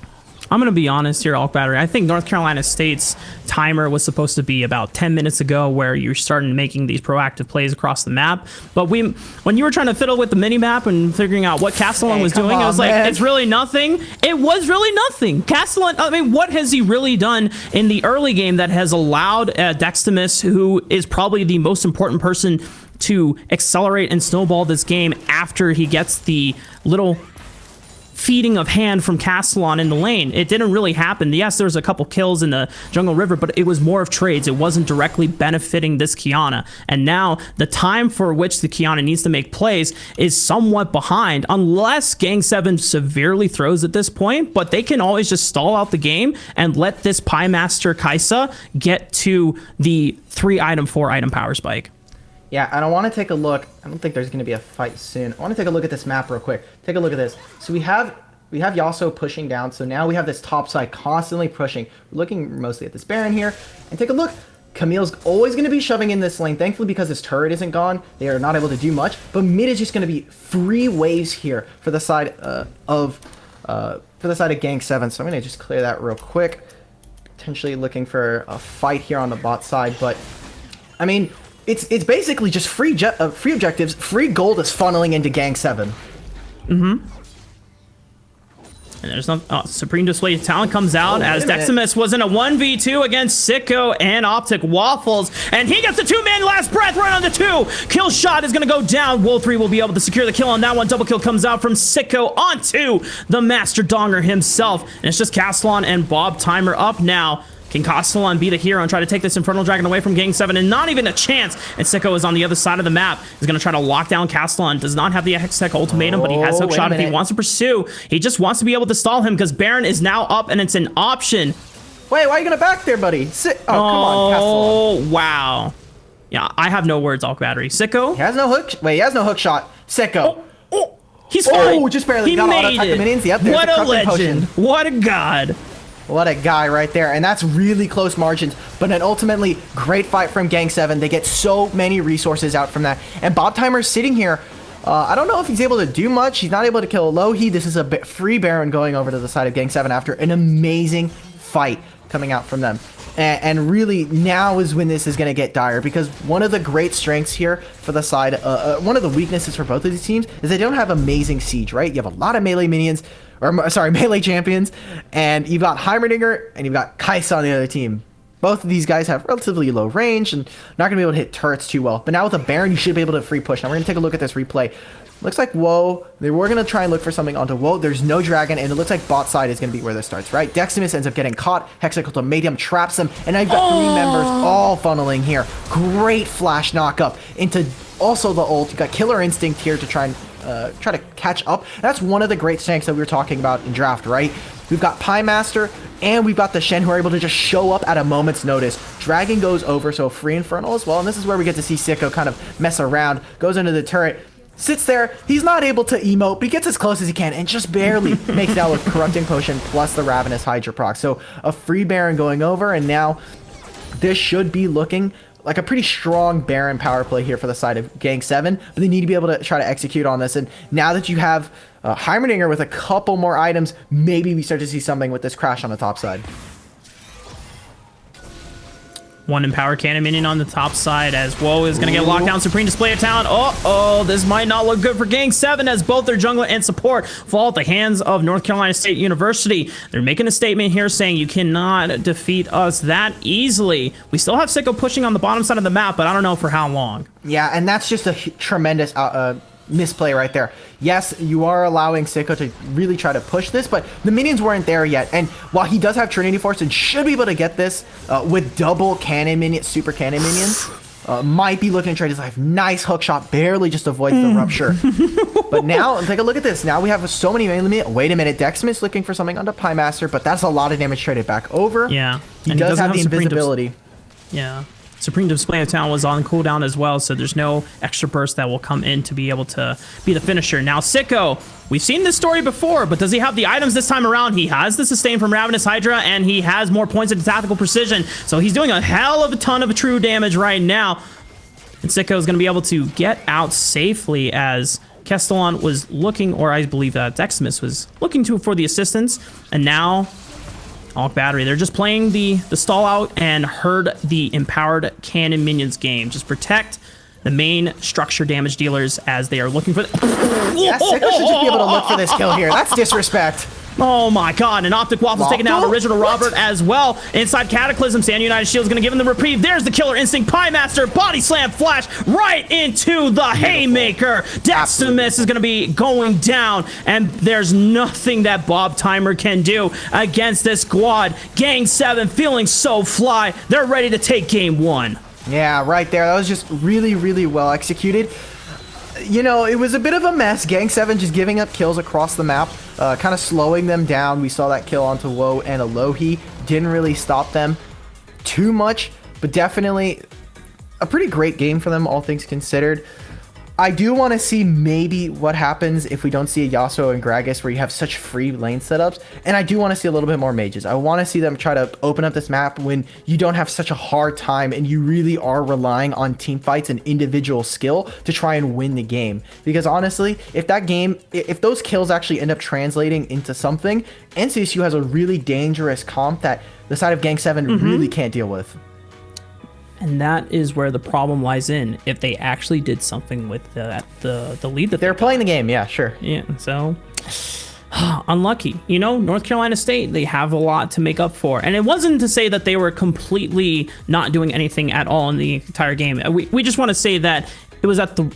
Speaker 1: I'm going to be honest here, Alk Battery. I think North Carolina State's timer was supposed to be about 10 minutes ago where you're starting making these proactive plays across the map. But when you were trying to fiddle with the mini-map and figuring out what Castellan was doing, I was like, it's really nothing. It was really nothing. Castellan, I mean, what has he really done in the early game that has allowed Deximus, who is probably the most important person to accelerate and snowball this game after he gets the little feeding of hand from Castellan in the lane? It didn't really happen. Yes, there was a couple kills in the jungle river, but it was more of trades. It wasn't directly benefiting this Kiana. And now the time for which the Kiana needs to make plays is somewhat behind, unless Gang 7 severely throws at this point, but they can always just stall out the game and let this Pie Master Kai'Sa get to the 3-item, 4-item power spike.
Speaker 2: Yeah, and I want to take a look. I don't think there's going to be a fight soon. I want to take a look at this map real quick. Take a look at this. So we have Yasuo pushing down. So now we have this top side constantly pushing. We're looking mostly at this Baron here. And take a look. Camille's always going to be shoving in this lane. Thankfully, because his turret isn't gone, they are not able to do much. But mid is just going to be free waves here for the side of Gang 7. So I'm going to just clear that real quick. Potentially looking for a fight here on the bot side, but I mean, it's basically just free objectives. Free gold is funneling into Gang 7.
Speaker 1: And there's no Supreme Display of Talent comes out as Deximus was in a 1v2 against Sicko and Optic Waffles, and he gets the 2-man last breath right on the 2. Kill shot is going to go down. Wolf3 will be able to secure the kill on that one. Double kill comes out from Sicko onto the Master Donger himself, and it's just Castellan and Bob timer up now. Can Castellan be the hero and try to take this Infernal Dragon away from Gang 7? And not even a chance. And Sicko is on the other side of the map. He's going to try to lock down Castellan. Does not have the Hextech ultimatum, but he has hook shot if he wants to pursue. He just wants to be able to stall him because Baron is now up and it's an option.
Speaker 2: Wait, why are you going to back there, buddy? Come on, Castellan.
Speaker 1: Oh, wow. Yeah, I have no words, Alk Battery. Sicko?
Speaker 2: He has no hook. Wait, he has no hook shot. Sicko.
Speaker 1: He's fine.
Speaker 2: Oh, just barely got auto attack the minions. Yep,
Speaker 1: what a legend. What a god.
Speaker 2: What a guy right there. And that's really close margins. But an ultimately great fight from Gang 7. They get so many resources out from that. And Bob Timer's sitting here. I don't know if he's able to do much. He's not able to kill Lohi. This is a free Baron going over to the side of Gang 7 after an amazing fight coming out from them. And really, now is when this is going to get dire, because one of the great strengths here for the side, one of the weaknesses for both of these teams is they don't have amazing siege, right? You have a lot of melee minions, or sorry, melee champions, and you've got Heimerdinger and you've got Kai'Sa on the other team. Both of these guys have relatively low range and not going to be able to hit turrets too well. But now with a Baron, you should be able to free push. Now we're going to take a look at this replay. Looks like Woe, they were going to try and look for something onto Woe. There's no dragon, and it looks like bot side is going to be where this starts, right? Deximus ends up getting caught. Hexacultomadium traps him, and now you've got three members all funneling here. Great flash knockup into also the ult. You've got Killer Instinct here to try to catch up. That's one of the great strengths that we were talking about in draft, right? We've got Pie Master, and we've got the Shen who are able to just show up at a moment's notice. Dragon goes over, so Free Infernal as well, and this is where we get to see Sicko kind of mess around. Goes into the turret, sits there. He's not able to emote, but he gets as close as he can and just barely makes it out with Corrupting Potion plus the Ravenous Hydra proc. So a free Baron going over, and now this should be looking like a pretty strong Baron power play here for the side of Gang 7, but they need to be able to try to execute on this. And now that you have Heimerdinger with a couple more items, maybe we start to see something with this Crash on the top side.
Speaker 1: One Empower Cannon minion on the top side as Woe is going to get locked down. Supreme Display of Talent. Uh-oh, this might not look good for Gang 7 as both their jungler and support fall at the hands of North Carolina State University. They're making a statement here saying you cannot defeat us that easily. We still have Sicko pushing on the bottom side of the map, but I don't know for how long.
Speaker 2: Yeah, and that's just a tremendous misplay right there. Yes, you are allowing Sicko to really try to push this, but the minions weren't there yet. And while he does have Trinity Force and should be able to get this with double cannon minions, super cannon minions, might be looking to trade his life. Nice hook shot, barely just avoids the rupture. But now, take a look at this. Now we have so many melee. Wait a minute, Deximus looking for something onto Pie Master, but that's a lot of damage traded back over.
Speaker 1: Yeah.
Speaker 2: He does have the invisibility.
Speaker 1: Yeah. Supreme Display of Talent was on cooldown as well, so there's no extra burst that will come in to be able to be the finisher. Now, Sicko, we've seen this story before, but does he have the items this time around? He has the sustain from Ravenous Hydra, and he has more points of tactical precision, so he's doing a hell of a ton of true damage right now. And Sicko is going to be able to get out safely as Castellan was looking, or I believe Deximus was looking for the assistance, and now Alk Battery, they're just playing the stall out and herd the empowered cannon minions game. Just protect the main structure damage dealers as they are looking for
Speaker 2: Yeah, Sicko should just be able to look for this kill here. That's disrespect.
Speaker 1: Oh my god, and Optic Waffle's taking down Original Robert as well. Inside Cataclysm, Sand United Shield is going to give him the reprieve. There's the Killer Instinct. Pie Master, Body Slam Flash right into the Haymaker. Deximus is going to be going down, and there's nothing that Bob Timer can do against this squad. Gang 7 feeling so fly. They're ready to take game 1.
Speaker 2: Yeah, right there. That was just really, really well executed. You know, it was a bit of a mess. Gang 7 just giving up kills across the map, kind of slowing them down. We saw that kill onto Woe and Alohi. Didn't really stop them too much, but definitely a pretty great game for them, all things considered. I do want to see maybe what happens if we don't see a Yasuo and Gragas where you have such free lane setups. And I do want to see a little bit more mages. I want to see them try to open up this map when you don't have such a hard time and you really are relying on team fights and individual skill to try and win the game. Because honestly, if those kills actually end up translating into something, NCSU has a really dangerous comp that the side of Gang 7 really can't deal with.
Speaker 1: And that is where the problem lies in. If they actually did something with the lead that
Speaker 2: they're playing the game, yeah, sure.
Speaker 1: Yeah, so unlucky. You know, North Carolina State, they have a lot to make up for. And it wasn't to say that they were completely not doing anything at all in the entire game. We just want to say that it was at the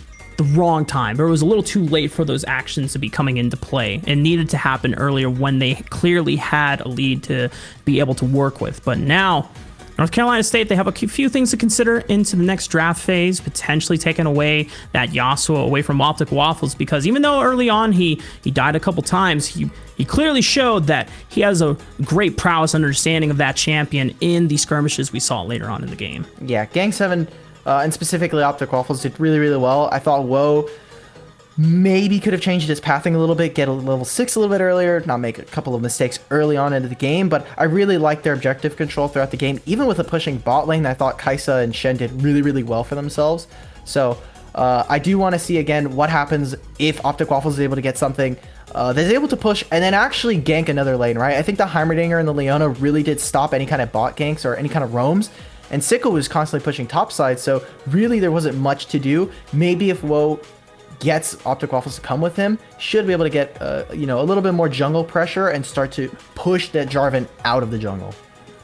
Speaker 1: wrong time, or it was a little too late for those actions to be coming into play. It needed to happen earlier when they clearly had a lead to be able to work with. But now North Carolina State, they have a few things to consider into the next draft phase, potentially taking away that Yasuo away from Optic Waffles, because even though early on he died a couple times, he clearly showed that he has a great prowess understanding of that champion in the skirmishes we saw later on in the game.
Speaker 2: Yeah, Gang 7, and specifically Optic Waffles, did really, really well. I thought Woe maybe could have changed his pathing a little bit, get a level 6 a little bit earlier, not make a couple of mistakes early on into the game, but I really liked their objective control throughout the game. Even with a pushing bot lane, I thought Kaisa and Shen did really, really well for themselves. So I do want to see again what happens if Optic Waffles is able to get something that's able to push and then actually gank another lane, right? I think the Heimerdinger and the Leona really did stop any kind of bot ganks or any kind of roams. And Sicko was constantly pushing topside, so really there wasn't much to do. Maybe if Woe gets Optic Waffles to come with him, should be able to get you know, a little bit more jungle pressure and start to push that Jarvan out of the jungle.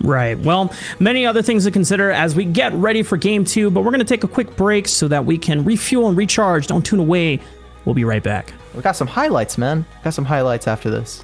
Speaker 1: Right. Well, many other things to consider as we get ready for game 2, but we're going to take a quick break so that we can refuel and recharge. Don't tune away. We'll be right back.
Speaker 2: We got some highlights, man. Got some highlights after this.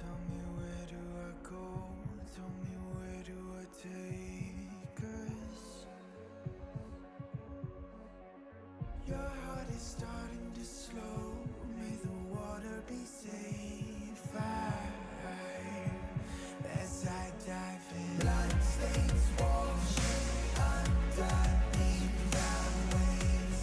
Speaker 3: Tell me where do I go? Tell me where do I take us? Your heart is starting to slow. May the water be safe. As I dive in, bloodstains washing underneath the waves.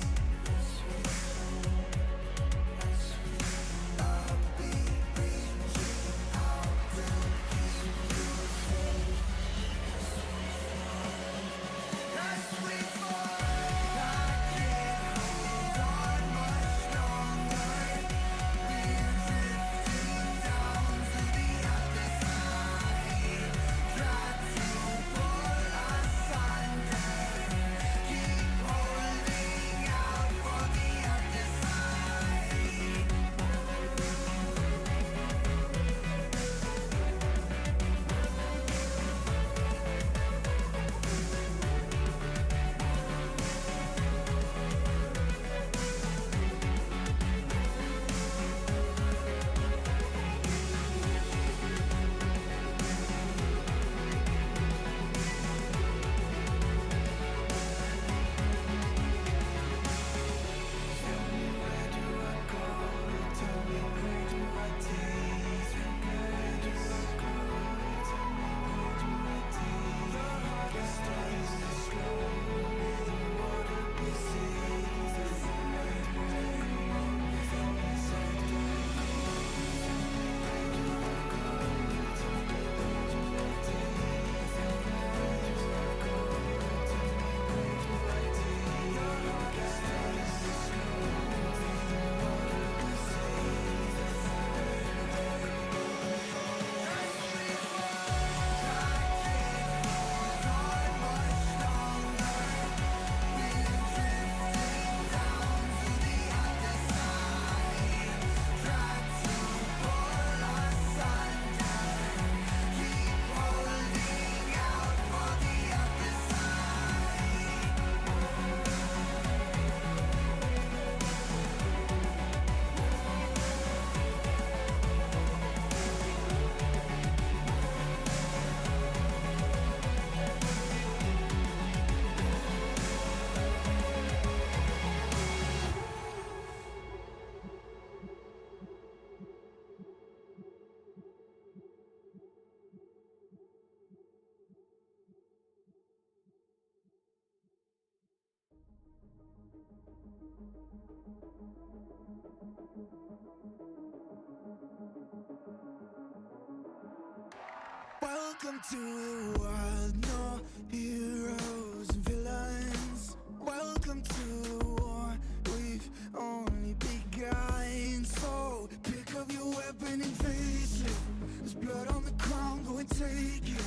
Speaker 3: Welcome to the wild, no heroes and villains. Welcome to the war, we've only begun. So pick up your weapon and face it. There's blood on the ground, go and take it.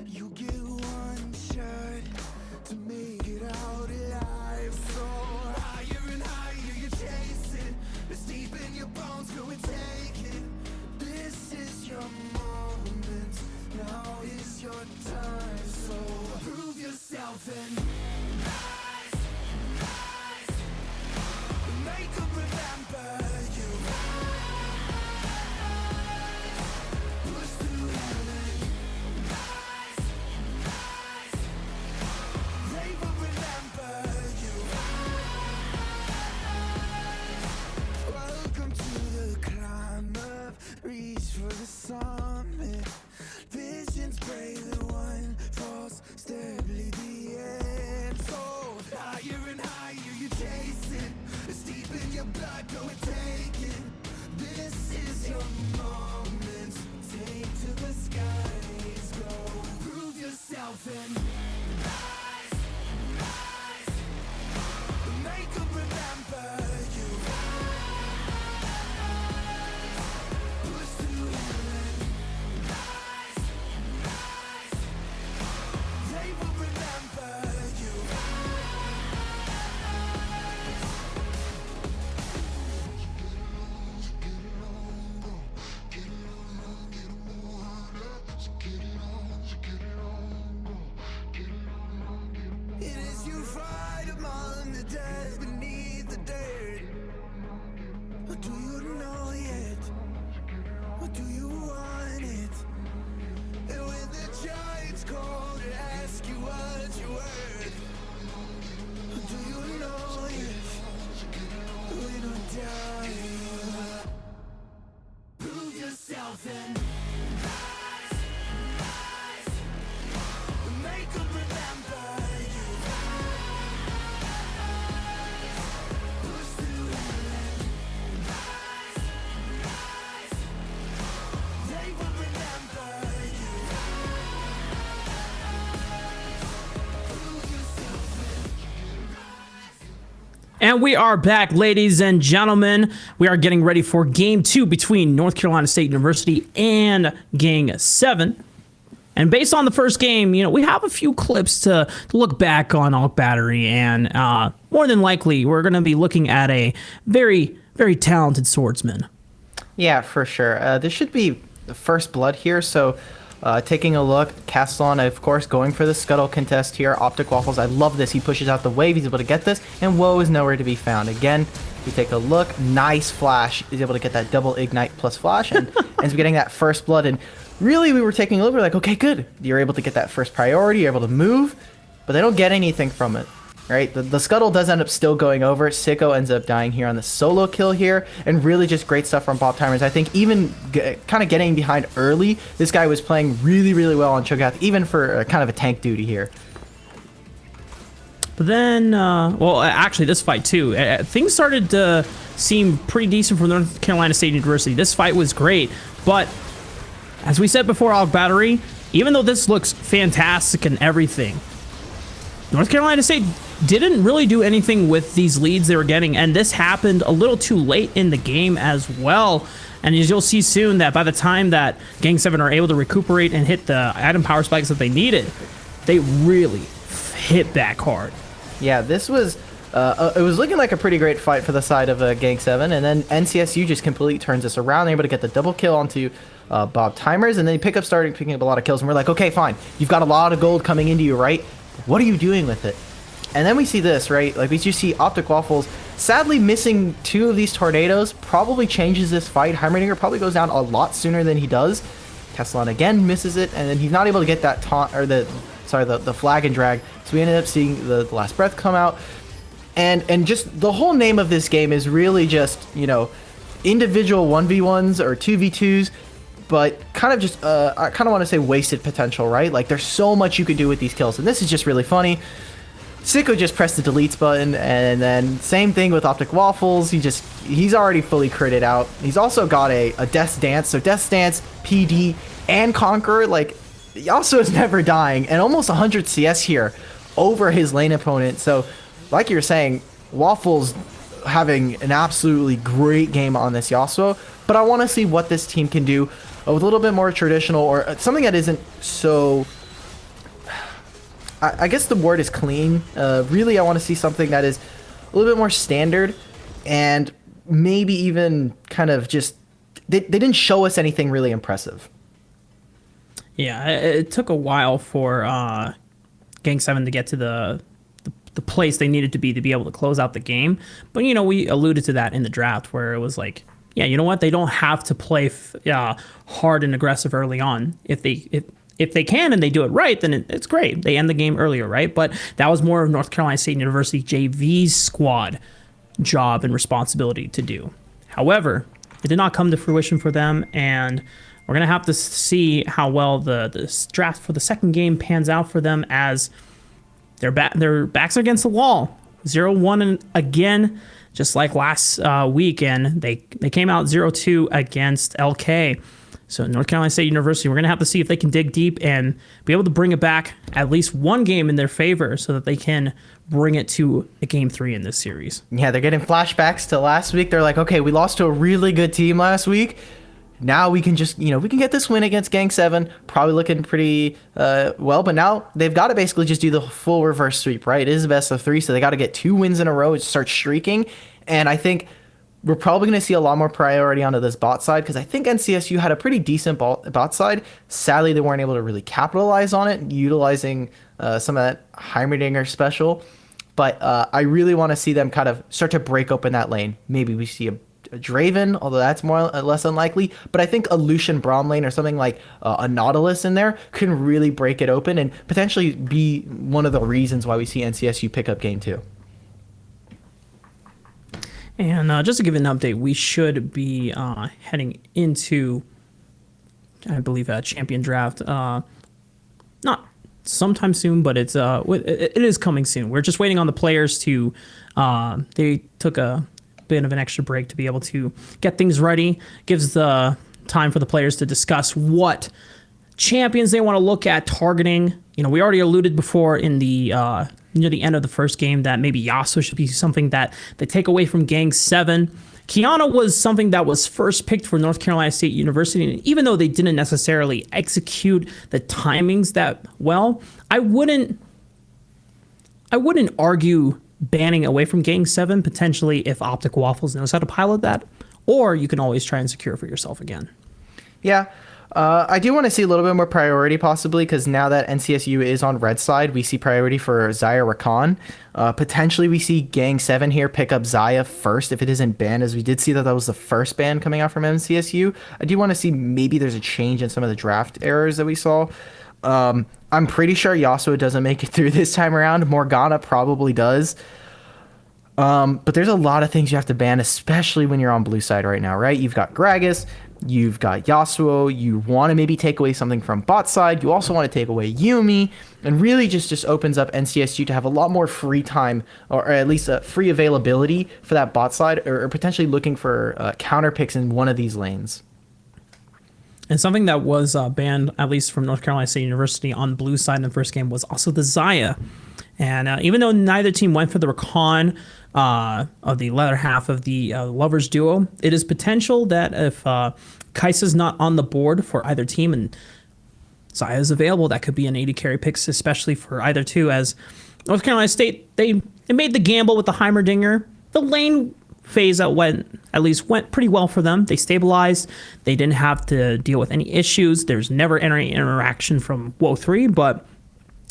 Speaker 3: You get one shot to make it out alive. So higher and higher you chase it. It's deep in your bones, go and take it. This is your moment, now is your time. So prove yourself and rise, rise. Make them remember you. Push through heaven. Rise, rise. They will remember you. Welcome to the climb up. Reach for the summit. Visions brave, the one false step, lead the end. yourself and rise, rise. Make them remember you. Push through and rise, rise. They will remember you. It is you fight among the dead beneath the dirt. Or do you know yet? Or do you want it? And when the giants call to ask you what you're worth, or do you know yet? Win or die. Prove yourself and rise, rise. Make them remember you. Push through and rise, rise. They will remember you. Prove yourself and rise.
Speaker 1: And we are back, ladies and gentlemen. We are getting ready for Game 2 between North Carolina State University and Gang 7. And based on the first game, we have a few clips to look back on Alk Battery, and more than likely, we're going to be looking at a very, very talented swordsman.
Speaker 2: Yeah, for sure. This should be the first blood here. So taking a look, Castellan, of course, going for the scuttle contest here. Optic Waffles, I love this. He pushes out the wave. He's able to get this, and Woe is nowhere to be found. Again, we take a look. Nice flash. He's able to get that double ignite plus flash, and ends up getting that first blood. And really, we were taking a look. We're like, okay, good. You're able to get that first priority. You're able to move, but they don't get anything from it, right? The scuttle does end up still going over. Sicko ends up dying here on the solo kill here, and really just great stuff from Bob Timers. I think even kind of getting behind early, this guy was playing really, really well on Cho'Gath, even for kind of a tank duty here.
Speaker 1: But then, well, actually, this fight too, things started to seem pretty decent for North Carolina State University. This fight was great, but as we said before, Alk Battery, even though this looks fantastic and everything, North Carolina State didn't really do anything with these leads they were getting, and this happened a little too late in the game as well. And as you'll see soon, that by the time that Gang 7 are able to recuperate and hit the item power spikes that they needed, they really hit back hard.
Speaker 2: Yeah, this was it was looking like a pretty great fight for the side of Gang 7, and then NCSU just completely turns this around. They're able to get the double kill onto Bob Timers, and then started picking up a lot of kills, and we're like, okay, fine. You've got a lot of gold coming into you, right? What are you doing with it? And then we see this, right? Like, we just see Optic Waffles sadly missing 2 of these tornadoes. Probably changes this fight. Heimerdinger probably goes down a lot sooner than he does. Castellan again misses it, and then he's not able to get that taunt, or the flag and drag. So we ended up seeing the last breath come out. And just the whole name of this game is really just, individual 1v1s or 2v2s, but kind of just, I kind of want to say wasted potential, right? Like, there's so much you could do with these kills, and this is just really funny. Sicko just pressed the deletes button, and then same thing with Optic Waffles. He's already fully critted out. He's also got a Death's Dance, so Death's Dance, PD, and Conqueror, like, Yasuo is never dying, and almost 100 CS here over his lane opponent. So, like you're saying, Waffles having an absolutely great game on this Yasuo, but I want to see what this team can do with a little bit more traditional, or something that isn't so, I guess the word is clean. Really, I want to see something that is a little bit more standard, and maybe even kind of just, they didn't show us anything really impressive.
Speaker 1: Yeah, it took a while for Gang 7 to get to the place they needed to be able to close out the game. But, we alluded to that in the draft, where it was like, yeah, you know what? They don't have to play hard and aggressive early on. If they can and they do it right, then it's great. They end the game earlier, right? But that was more of North Carolina State University JV's squad job and responsibility to do. However, it did not come to fruition for them, and we're going to have to see how well the draft for the second game pans out for them, as their backs are against the wall. 0-1 and again, just like last week, and they came out 0-2 against LK. So North Carolina State University, we're going to have to see if they can dig deep and be able to bring it back at least one game in their favor so that they can bring it to a game 3 in this series.
Speaker 2: Yeah, they're getting flashbacks to last week. They're like, okay, we lost to a really good team last week. Now we can just, we can get this win against Gang 7, probably looking pretty well. But now they've got to basically just do the full reverse sweep, right? It is a best of 3, so they got to get 2 wins in a row and start streaking. And I think we're probably going to see a lot more priority onto this bot side because I think NCSU had a pretty decent bot side. Sadly, they weren't able to really capitalize on it, utilizing some of that Heimerdinger special. But I really want to see them kind of start to break open that lane. Maybe we see a Draven, although that's less unlikely. But I think a Lucian Braum lane or something like a Nautilus in there can really break it open and potentially be one of the reasons why we see NCSU pick up game 2.
Speaker 1: And just to give an update, we should be heading into, I believe, a champion draft. Not sometime soon, but it is coming soon. We're just waiting on the players to. They took a bit of an extra break to be able to get things ready. Gives the time for the players to discuss what champions they want to look at targeting. We already alluded before in the near the end of the first game that maybe Yasuo should be something that they take away from Gang 7. Kiana was something that was first picked for North Carolina State University, and even though they didn't necessarily execute the timings that well, I wouldn't argue banning away from Gang 7 potentially if Optic Waffles knows how to pilot that, or you can always try and secure for yourself again.
Speaker 2: Yeah. I do want to see a little bit more priority possibly because now that NCSU is on red side, we see priority for Zaya Rakan. Potentially we see Gang 7 here pick up Zaya first if it isn't banned, as we did see that was the first ban coming out from NCSU. I do want to see maybe there's a change in some of the draft errors that we saw. I'm pretty sure Yasuo doesn't make it through this time around. Morgana probably does. But there's a lot of things you have to ban, especially when you're on blue side right now, right? You've got Gragas, you've got Yasuo, you want to maybe take away something from bot side, you also want to take away Yumi, and really just opens up NCSU to have a lot more free time, or at least a free availability for that bot side, or potentially looking for counter picks in one of these lanes.
Speaker 1: And something that was banned, at least from North Carolina State University on blue side in the first game, was also the Zaya. And even though neither team went for the Rakan of the latter half of the Lovers duo, it is potential that if Kai'Sa's not on the board for either team and Zaya is available, that could be an 80 carry picks, especially for either two, as North Carolina State, they made the gamble with the Heimerdinger. The lane phase that went pretty well for them. They stabilized. They didn't have to deal with any issues. There's never any interaction from Wo3, but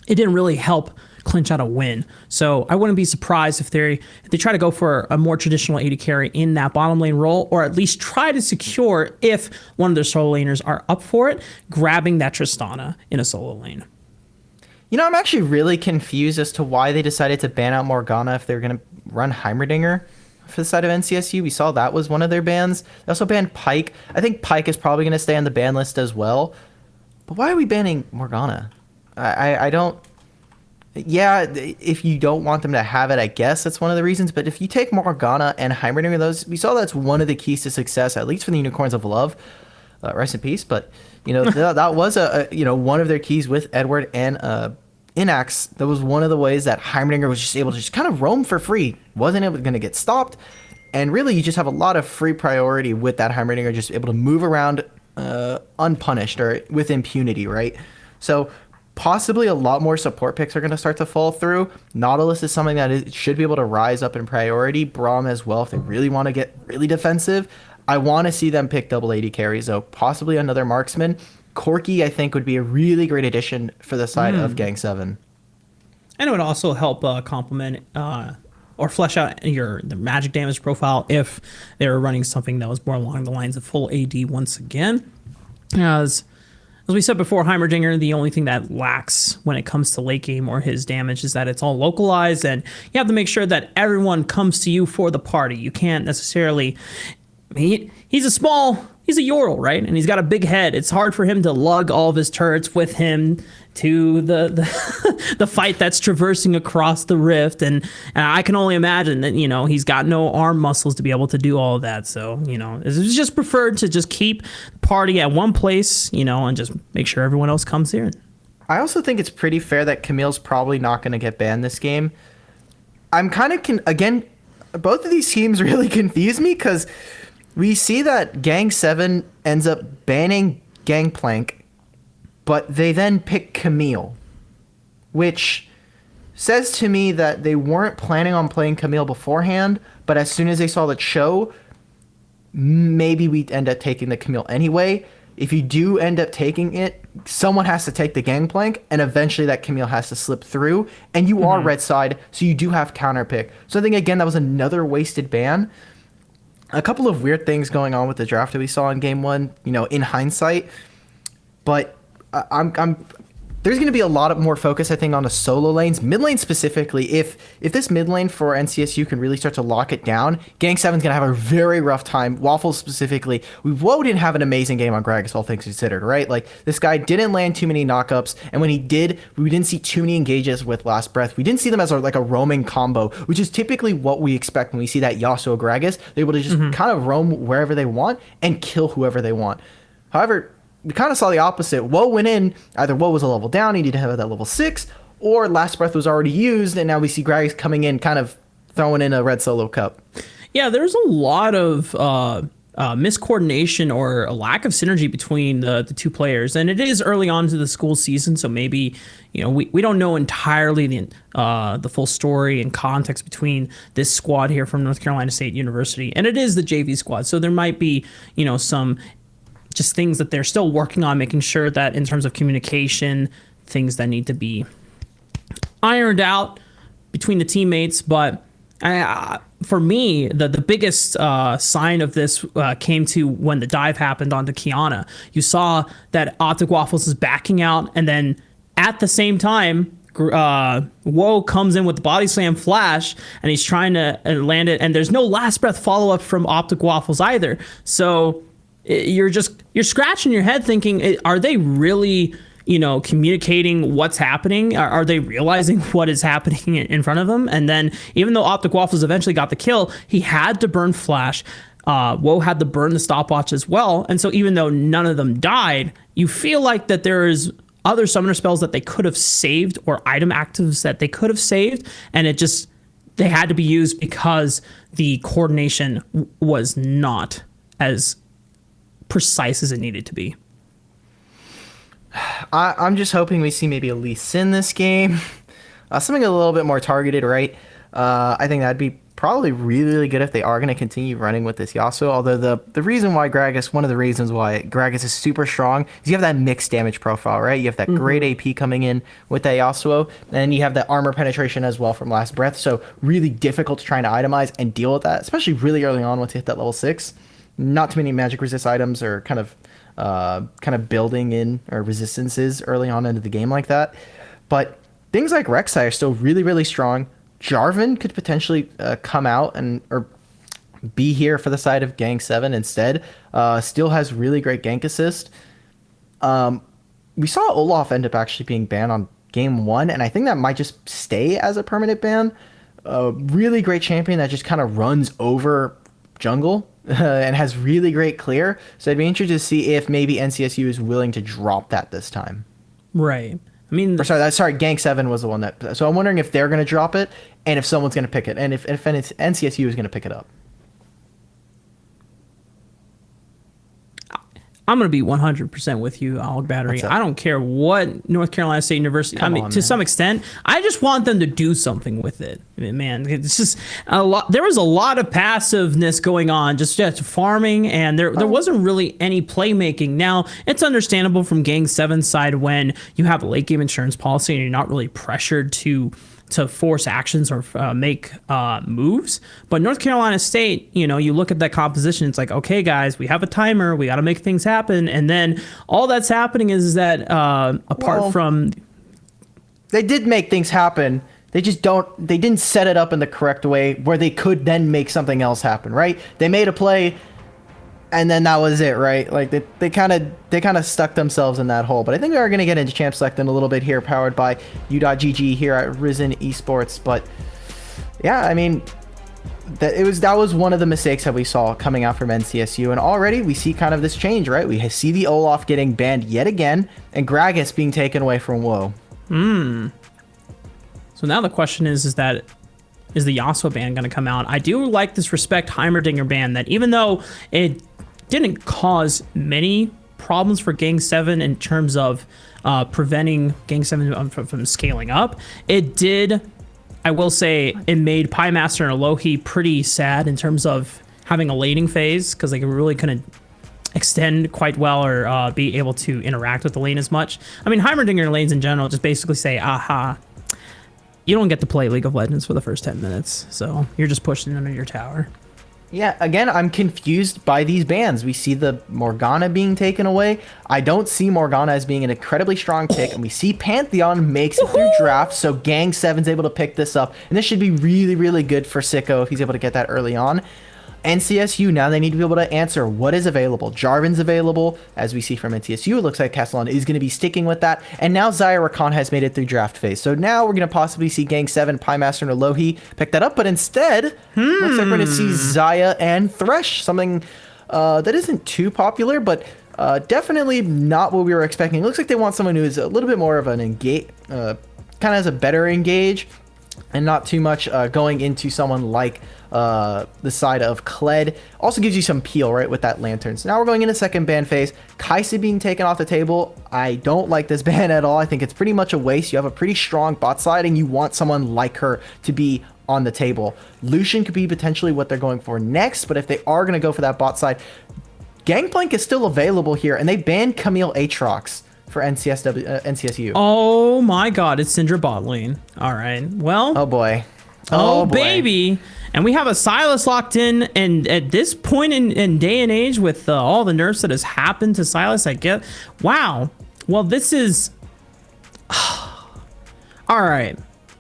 Speaker 1: it didn't really help clinch out a win. So I wouldn't be surprised if they try to go for a more traditional 80 carry in that bottom lane role, or at least try to secure, if one of their solo laners are up for it, grabbing that Tristana in a solo lane.
Speaker 2: I'm actually really confused as to why they decided to ban out Morgana if they're going to run Heimerdinger for the side of NCSU. We saw that was one of their bans. They also banned Pyke. I think Pyke is probably going to stay on the ban list as well. But why are we banning Morgana? I don't... Yeah, if you don't want them to have it, I guess that's one of the reasons. But if you take Morgana and Heimerdinger, we saw that's one of the keys to success, at least for the Unicorns of Love. Rest in peace. But, that was one of their keys with Edward and Inax. That was one of the ways that Heimerdinger was just able to just kind of roam for free. Wasn't going to get stopped. And really, you just have a lot of free priority with that Heimerdinger, just able to move around unpunished or with impunity, right? So possibly a lot more support picks are going to start to fall through. Nautilus is something that should be able to rise up in priority. Braum as well, if they really want to get really defensive. I want to see them pick double 80 carries, though. Possibly another marksman. Corki, I think, would be a really great addition for the side of Gang 7.
Speaker 1: And it would also help complement or flesh out the magic damage profile if they were running something that was more along the lines of full AD once again. As we said before, Heimerdinger, the only thing that lacks when it comes to late game or his damage is that it's all localized, and you have to make sure that everyone comes to you for the party. You can't necessarily... He's a small he's a Yorl, right? And he's got a big head. It's hard for him to lug all of his turrets with him to the fight that's traversing across the rift. And I can only imagine that, he's got no arm muscles to be able to do all of that. So, it's just preferred to just keep the party at one place, and just make sure everyone else comes here.
Speaker 2: I also think it's pretty fair that Camille's probably not going to get banned this game. I'm kind of, again, both of these teams really confuse me because we see that Gang 7 ends up banning Gangplank, but they then pick Camille, which says to me that they weren't planning on playing Camille beforehand, but as soon as they saw the show, maybe we end up taking the Camille anyway. If you do end up taking it, someone has to take the Gangplank, and eventually that Camille has to slip through, and you are red side, so you do have counter pick. So I think, again, that was another wasted ban. A couple of weird things going on with the draft that we saw in game 1, in hindsight, but there's going to be a lot of more focus, I think, on the solo lanes. Mid lane specifically, if this mid lane for NCSU can really start to lock it down, Gang 7's going to have a very rough time. Waffles specifically. Woe didn't have an amazing game on Gragas, all things considered, right? Like, this guy didn't land too many knockups, and when he did, we didn't see too many engages with Last Breath. We didn't see them as a roaming combo, which is typically what we expect when we see that Yasuo Gragas. They're able to just kind of roam wherever they want and kill whoever they want. However, we kind of saw the opposite. Woe went in, either Woe was a level down, he didn't have that level 6, or Last Breath was already used, and now we see Gragas coming in, kind of throwing in a red solo cup. Yeah,
Speaker 1: there's a lot of miscoordination or a lack of synergy between the two players, and it is early on to the school season, so maybe we don't know entirely the full story and context between this squad here from North Carolina State University, and it is the JV squad, so there might be some just things that they're still working on, making sure that in terms of communication, things that need to be ironed out between the teammates. But for me, the biggest sign of this came to when the dive happened onto Kiana. You saw that Optic Waffles is backing out, and then at the same time, Woe comes in with the body slam flash, and he's trying to land it, and there's no Last Breath follow-up from Optic Waffles either. So you're scratching your head thinking, are they really, communicating what's happening? Are they realizing what is happening in front of them? And then even though Optic Waffles eventually got the kill, he had to burn flash. Woe had to burn the stopwatch as well. And so even though none of them died, you feel like that there is other summoner spells that they could have saved or item actives that they could have saved. And they had to be used because the coordination was not as precise as it needed to be.
Speaker 2: I'm just hoping we see maybe a Lee Sin this game. Something a little bit more targeted, right? I think that'd be probably really, really good if they are going to continue running with this Yasuo. Although the reason why one of the reasons why Gragas is super strong is you have that mixed damage profile, right? You have that great AP coming in with that Yasuo, and you have that armor penetration as well from Last Breath. So really difficult to try to itemize and deal with that, especially really early on once you hit that level 6. Not too many magic resist items are kind of building in or resistances early on into the game like that. But things like Rek'Sai are still really, really strong. Jarvan could potentially come out or be here for the side of Gang 7 instead. Still has really great gank assist. We saw Olaf end up actually being banned on game 1, and I think that might just stay as a permanent ban. Really great champion that just kind of runs over jungle and has really great clear. So I'd be interested to see if maybe NCSU is willing to drop that this time.
Speaker 1: Right. I mean,
Speaker 2: sorry, Gang 7 was the one that. So I'm wondering if they're going to drop it, and if someone's going to pick it, and if NCSU is going to pick it up.
Speaker 1: I'm going to be 100% with you, Alec Battery. I don't care what North Carolina State University. To some extent, I just want them to do something with it. Man, it's just a lot. There was a lot of passiveness going on, just farming, and there wasn't really any playmaking. Now, it's understandable from Gang 7's side when you have a late game insurance policy and you're not really pressured to force actions or make moves. But North Carolina State, you look at that composition, it's like, okay, guys, we have a timer, we got to make things happen. And then all that's happening is that from...
Speaker 2: They did make things happen. They didn't set it up in the correct way where they could then make something else happen, right? They made a play, And then that was it, right? Like they kind of stuck themselves in that hole. But I think we are going to get into Champ Select in a little bit here, powered by U.GG here at Risen Esports. But yeah, I mean, that was one of the mistakes that we saw coming out from NCSU, and already we see kind of this change, right? We see the Olaf getting banned yet again, and Gragas being taken away from WoW.
Speaker 1: So now the question is the Yasuo ban going to come out? I do like this Respect Heimerdinger ban, that even though it didn't cause many problems for Gang 7 in terms of preventing Gang 7 from scaling up, it did, I will say, it made Pymaster and Alohi pretty sad in terms of having a laning phase, because they really couldn't extend quite well or be able to interact with the lane as much. I mean, Heimerdinger lanes in general just basically say, aha, you don't get to play League of Legends for the first 10 minutes, so you're just pushing under your tower.
Speaker 2: Yeah, again, I'm confused by these bans. We see the Morgana being taken away. I don't see Morgana as being an incredibly strong pick, and we see Pantheon makes it through draft, so Gang 7's able to pick this up, and this should be really, really good for Sicko if he's able to get that early on. NCSU, now they need to be able to answer what is available. Jarvan's available, as we see from NCSU. It looks like Castellan is going to be sticking with that. And now Zaya Rakan has made it through draft phase. So now we're going to possibly see Gang 7, Pymaster, and Alohi pick that up. But instead, looks like we're going to see Zaya and Thresh, something that isn't too popular, but definitely not what we were expecting. It looks like they want someone who is a little bit more of an engage, kind of has a better engage, and not too much going into someone like the side of Kled. Also gives you some peel, right, with that lantern. So now we're going into second ban phase. Kaisa being taken off the table. I don't like this ban at all. I think it's pretty much a waste. You have a pretty strong bot side, and you want someone like her to be on the table. Lucian could be potentially what they're going for next, but if they are going to go for that bot side, Gangplank is still available here, and they banned Camille Aatrox for NCSU.
Speaker 1: Oh my god, it's Syndra bot lane. All right, well.
Speaker 2: Oh boy.
Speaker 1: Oh
Speaker 2: boy.
Speaker 1: baby. And we have a Sylas locked in, and at this point in day and age, with all the nerfs that has happened to Sylas, I get, wow. Well, this is, all right.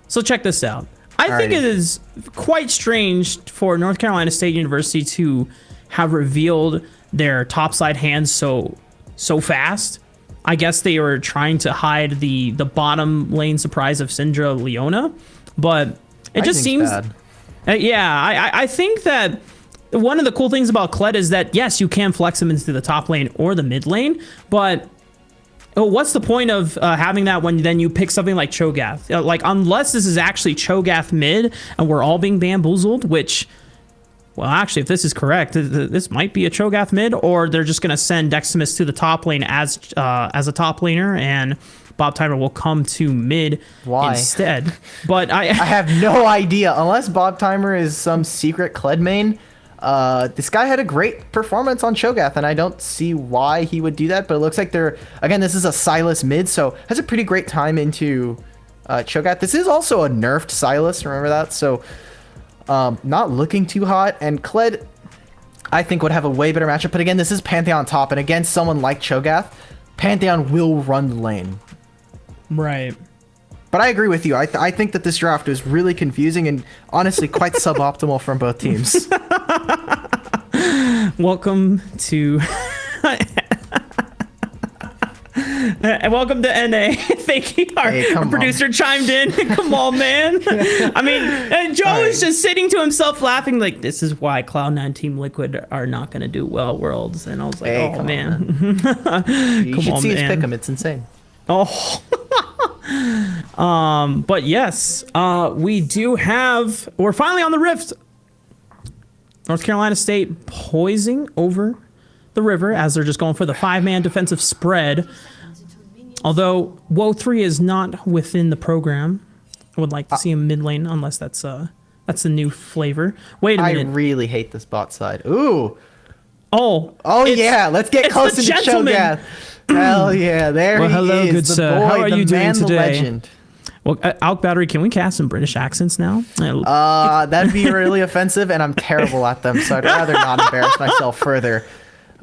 Speaker 1: So check this out. I think it is quite strange for North Carolina State University to have revealed their topside hands so fast. I guess they were trying to hide the bottom lane surprise of Syndra Leona, but it just seems
Speaker 2: bad.
Speaker 1: I think that one of the cool things about Kled is that, yes, you can flex him into the top lane or the mid lane, but what's the point of having that when then you pick something like Cho'Gath? Like, unless this is actually Cho'Gath mid and we're all being bamboozled, which, well, actually, if this is correct, this might be a Cho'Gath mid, or they're just going to send Deximus to the top lane as a top laner, and Bob Timer will come to mid instead. But I
Speaker 2: have no idea. Unless Bob Timer is some secret Kled main, this guy had a great performance on Cho'Gath, and I don't see why he would do that. But it looks like again, this is a Sylas mid, so has a pretty great time into Cho'Gath. This is also a nerfed Sylas, remember that? So not looking too hot, and Kled, I think, would have a way better matchup. But again, this is Pantheon top, and against someone like Cho'Gath, Pantheon will run the lane.
Speaker 1: Right.
Speaker 2: But I agree with you. I think that this draft was really confusing and honestly quite suboptimal from both teams.
Speaker 1: Welcome to welcome to NA. Thank you. Our producer chimed in. Come on, man. I mean, and Joe is just sitting to himself laughing like, this is why Cloud9 Team Liquid are not going to do well Worlds. And I was like, oh, man.
Speaker 2: You should see his pick'em. It's insane.
Speaker 1: Oh. But yes, we're finally on the Rift. North Carolina State poising over the river as they're just going for the 5-man defensive spread. Although Woe 3 is not within the program. I would like to see him mid lane, unless that's a new flavor. Wait a minute.
Speaker 2: I really hate this bot side. Ooh.
Speaker 1: Oh
Speaker 2: yeah, let's get close to Cho'Gath. Hell yeah, there he
Speaker 1: hello,
Speaker 2: is.
Speaker 1: good
Speaker 2: The
Speaker 1: sir.
Speaker 2: boy,
Speaker 1: How are
Speaker 2: the
Speaker 1: you doing
Speaker 2: man,
Speaker 1: today?
Speaker 2: The legend.
Speaker 1: Well, Alk Battery, can we cast some British accents now?
Speaker 2: That'd be really offensive, and I'm terrible at them, so I'd rather not embarrass myself further.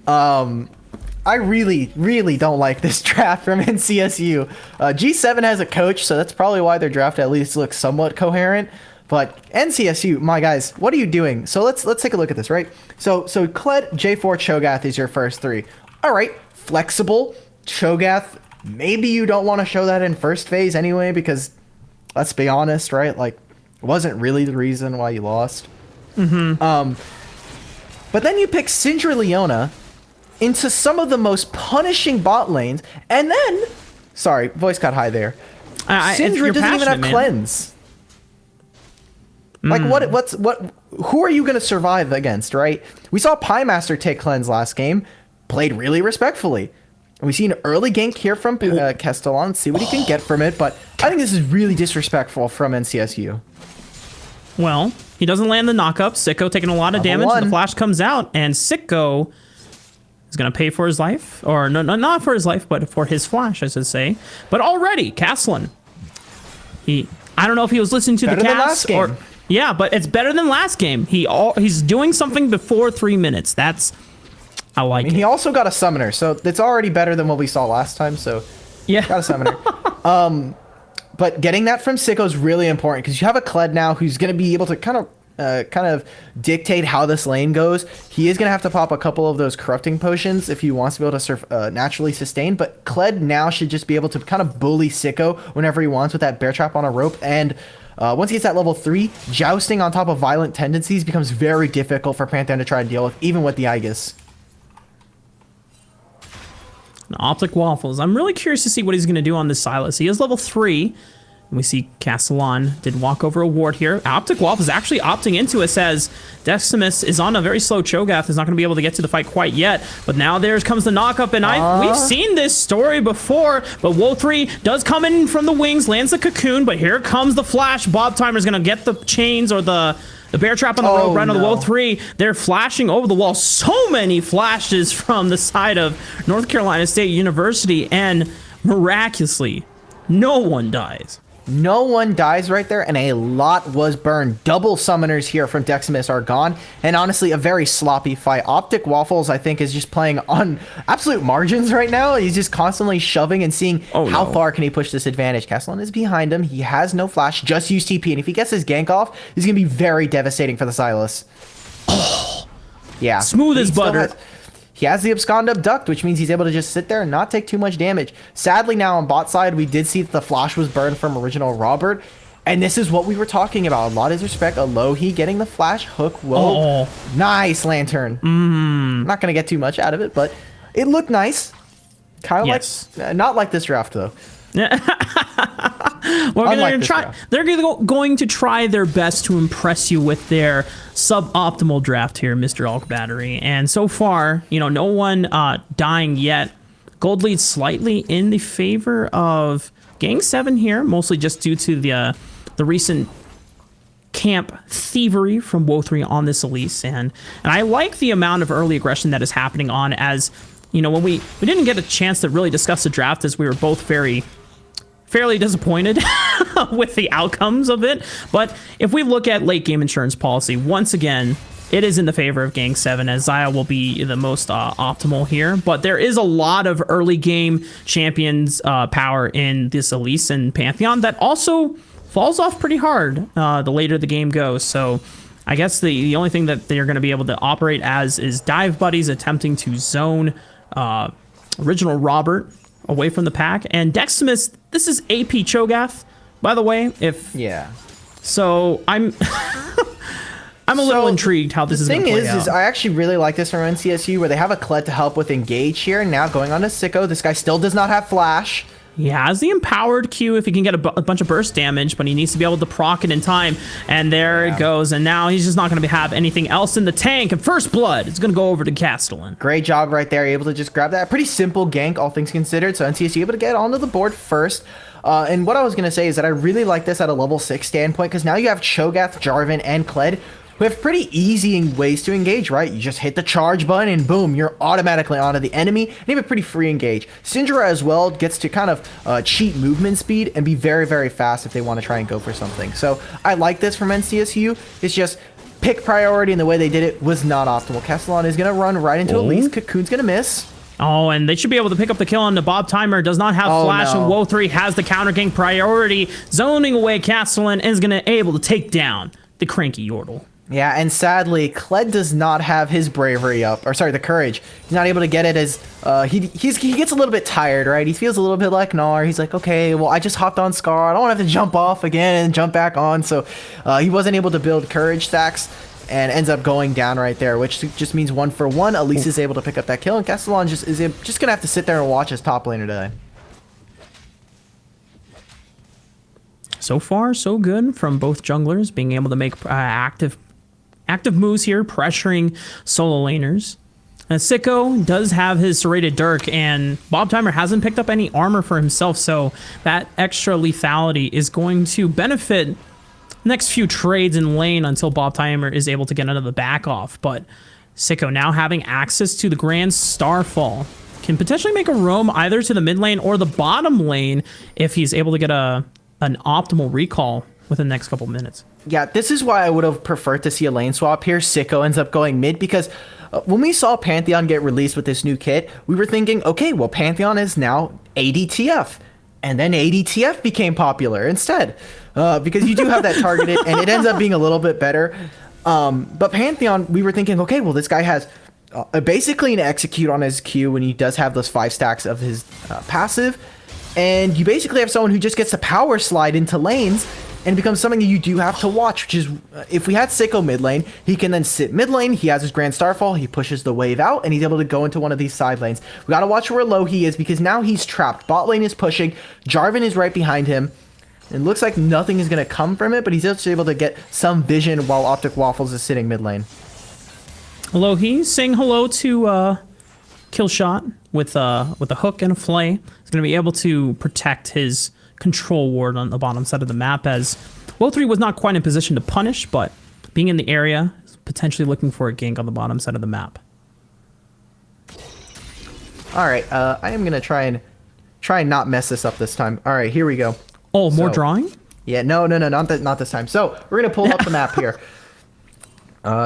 Speaker 2: I really, really don't like this draft from NCSU. G7 has a coach, so that's probably why their draft at least looks somewhat coherent. But NCSU, my guys, what are you doing? So let's take a look at this, right? So Kled, J4, Cho'Gath is your first three. All right, flexible, Cho'Gath. Maybe you don't want to show that in first phase anyway, because let's be honest, right? Like, it wasn't really the reason why you lost. But then you pick Syndra Leona into some of the most punishing bot lanes, and then, sorry, voice got high there. Syndra doesn't even have cleanse. Like, who are you going to survive against, right? We saw Pie Master take cleanse last game, played really respectfully. And we see an early gank here from Castellan, see what he can get from it, but I think this is really disrespectful from NCSU.
Speaker 1: Well, he doesn't land the knockup. Sicko taking a lot of damage. The flash comes out, and Sicko is going to pay for his life. Or, no, not for his life, but for his flash, I should say. But already, Castellan, I don't know if he was listening to the cast or... Yeah, but it's better than last game. He's doing something before 3 minutes. I like it.
Speaker 2: He also got a summoner, so it's already better than what we saw last time. So
Speaker 1: yeah,
Speaker 2: got a summoner. But getting that from Sicko is really important because you have a Kled now who's going to be able to kind of dictate how this lane goes. He is going to have to pop a couple of those corrupting potions if he wants to be able to naturally sustain. But Kled now should just be able to kind of bully Sicko whenever he wants with that bear trap on a rope. And once he gets that level 3, jousting on top of violent tendencies becomes very difficult for Pantheon to try and deal with, even with the Aegis.
Speaker 1: Optic Waffles. I'm really curious to see what he's going to do on this Silas. He is level 3. And we see Castellan did walk over a ward here. Optic Waffles actually opting into it, says Decimus is on a very slow Cho'Gath, is not going to be able to get to the fight quite yet. But now there comes the knockup, and we've seen this story before, but Wo3 does come in from the wings, lands the cocoon, but here comes the flash. Bob Timer's going to get the chains or the bear trap on the rope right on the Wo3. They're flashing over the wall. So many flashes from the side of North Carolina State University, and miraculously, no one dies.
Speaker 2: No one dies right there, and a lot was burned. Double summoners here from Decimus are gone, and honestly, a very sloppy fight. Optic Waffles, I think, is just playing on absolute margins right now. He's just constantly shoving and seeing how far can he push this advantage. Castellan is behind him. He has no flash, just use TP, and if he gets his gank off, he's going to be very devastating for the Silas. Yeah.
Speaker 1: Smooth as butter.
Speaker 2: He has the Abscond Abduct, which means he's able to just sit there and not take too much damage. Sadly, now on bot side, we did see that the flash was burned from original Robert. And this is what we were talking about. A lot of disrespect. Alohi getting the flash hook. Whoa. Nice Lantern. I'm not going to get too much out of it, but it looked nice. Kind of like, not like this draft, though.
Speaker 1: They're going to try their best to impress you with their suboptimal draft here, Mr. Alk Battery. And so far, no one dying yet. Gold leads slightly in the favor of Gang 7 here, mostly just due to the recent camp thievery from Wo3 on this Elise. And I like the amount of early aggression that is happening on, as when we didn't get a chance to really discuss the draft, as we were both fairly disappointed with the outcomes of it. But if we look at late game insurance policy, once again, it is in the favor of Gang 7, as Xayah will be the most optimal here. But there is a lot of early game champions power in this Elise and Pantheon that also falls off pretty hard the later the game goes. So I guess the only thing that they're going to be able to operate as is dive buddies attempting to zone original Robert away from the pack. And Decimus, this is AP Cho'Gath, by the way. So I'm I'm a little intrigued how this is going to play out. The thing is
Speaker 2: I actually really like this from NCSU, where they have a Kled to help with engage here. Now going on to Sicko, this guy still does not have flash.
Speaker 1: He has the empowered Q if he can get a bunch of burst damage, but he needs to be able to proc it in time. And there it goes. And now he's just not going to have anything else in the tank. And first blood is going to go over to Castellan.
Speaker 2: Great job right there. Able to just grab that. Pretty simple gank, all things considered. So NCSU able to get onto the board first. And what I was going to say is that I really like this at a level 6 standpoint, because now you have Cho'Gath, Jarvan, and Kled, who have pretty easy ways to engage, right? You just hit the charge button and boom, you're automatically onto the enemy, and you have a pretty free engage. Syndra as well gets to kind of cheat movement speed and be very, very fast if they want to try and go for something. So I like this from NCSU. It's just pick priority, and the way they did it was not optimal. Castellan is going to run right into Elise. Cocoon's going to miss.
Speaker 1: Oh, and they should be able to pick up the kill on the Bob Timer. Does not have
Speaker 2: Oh,
Speaker 1: flash,
Speaker 2: no.
Speaker 1: and Woe3 has the counter gang priority. Zoning away Castellan is going to able to take down the cranky Yordle.
Speaker 2: Yeah, and sadly, Kled does not have his bravery up, or sorry, the courage. He's not able to get it as he gets a little bit tired, right? He feels a little bit like Gnar. He's like, okay, well, I just hopped on Scar. I don't want to have to jump off again and jump back on. So he wasn't able to build courage stacks and ends up going down right there, which just means 1 for 1. Elise is able to pick up that kill, and Castellan just gonna have to sit there and watch his top laner die.
Speaker 1: So far, so good from both junglers, being able to make active moves here, pressuring solo laners. Sicko does have his serrated Dirk, and Bob Timer hasn't picked up any armor for himself, so that extra lethality is going to benefit next few trades in lane until Bob Timer is able to get another back off. But Sicko now having access to the Grand Starfall can potentially make a roam either to the mid lane or the bottom lane if he's able to get an optimal recall within the next couple minutes.
Speaker 2: Yeah, this is why I would have preferred to see a lane swap here. Sicko ends up going mid because when we saw Pantheon get released with this new kit, we were thinking, okay, well, Pantheon is now ADTF. And then ADTF became popular instead because you do have that targeted and it ends up being a little bit better. But Pantheon, we were thinking, okay, well, this guy has basically an execute on his Q when he does have those 5 stacks of his passive. And you basically have someone who just gets to power slide into lanes and becomes something that you do have to watch, which is if we had Sicko mid lane, he can then sit mid lane, he has his Grand Starfall, he pushes the wave out, and he's able to go into one of these side lanes. We gotta watch where low he is because now he's trapped. Bot lane is pushing, Jarvan is right behind him. It looks like nothing is gonna come from it, but he's just able to get some vision while Optic Waffles is sitting mid lane.
Speaker 1: Lohi saying hello to Killshot with a hook and a flay. He's going to be able to protect his control ward on the bottom side of the map, as Woe3 was not quite in position to punish, but being in the area, potentially looking for a gank on the bottom side of the map.
Speaker 2: All right, I am gonna try and not mess this up this time. All right, here we go.
Speaker 1: Oh, more
Speaker 2: So-
Speaker 1: drawing?
Speaker 2: Yeah, no, not this time. So we're gonna pull up the map here.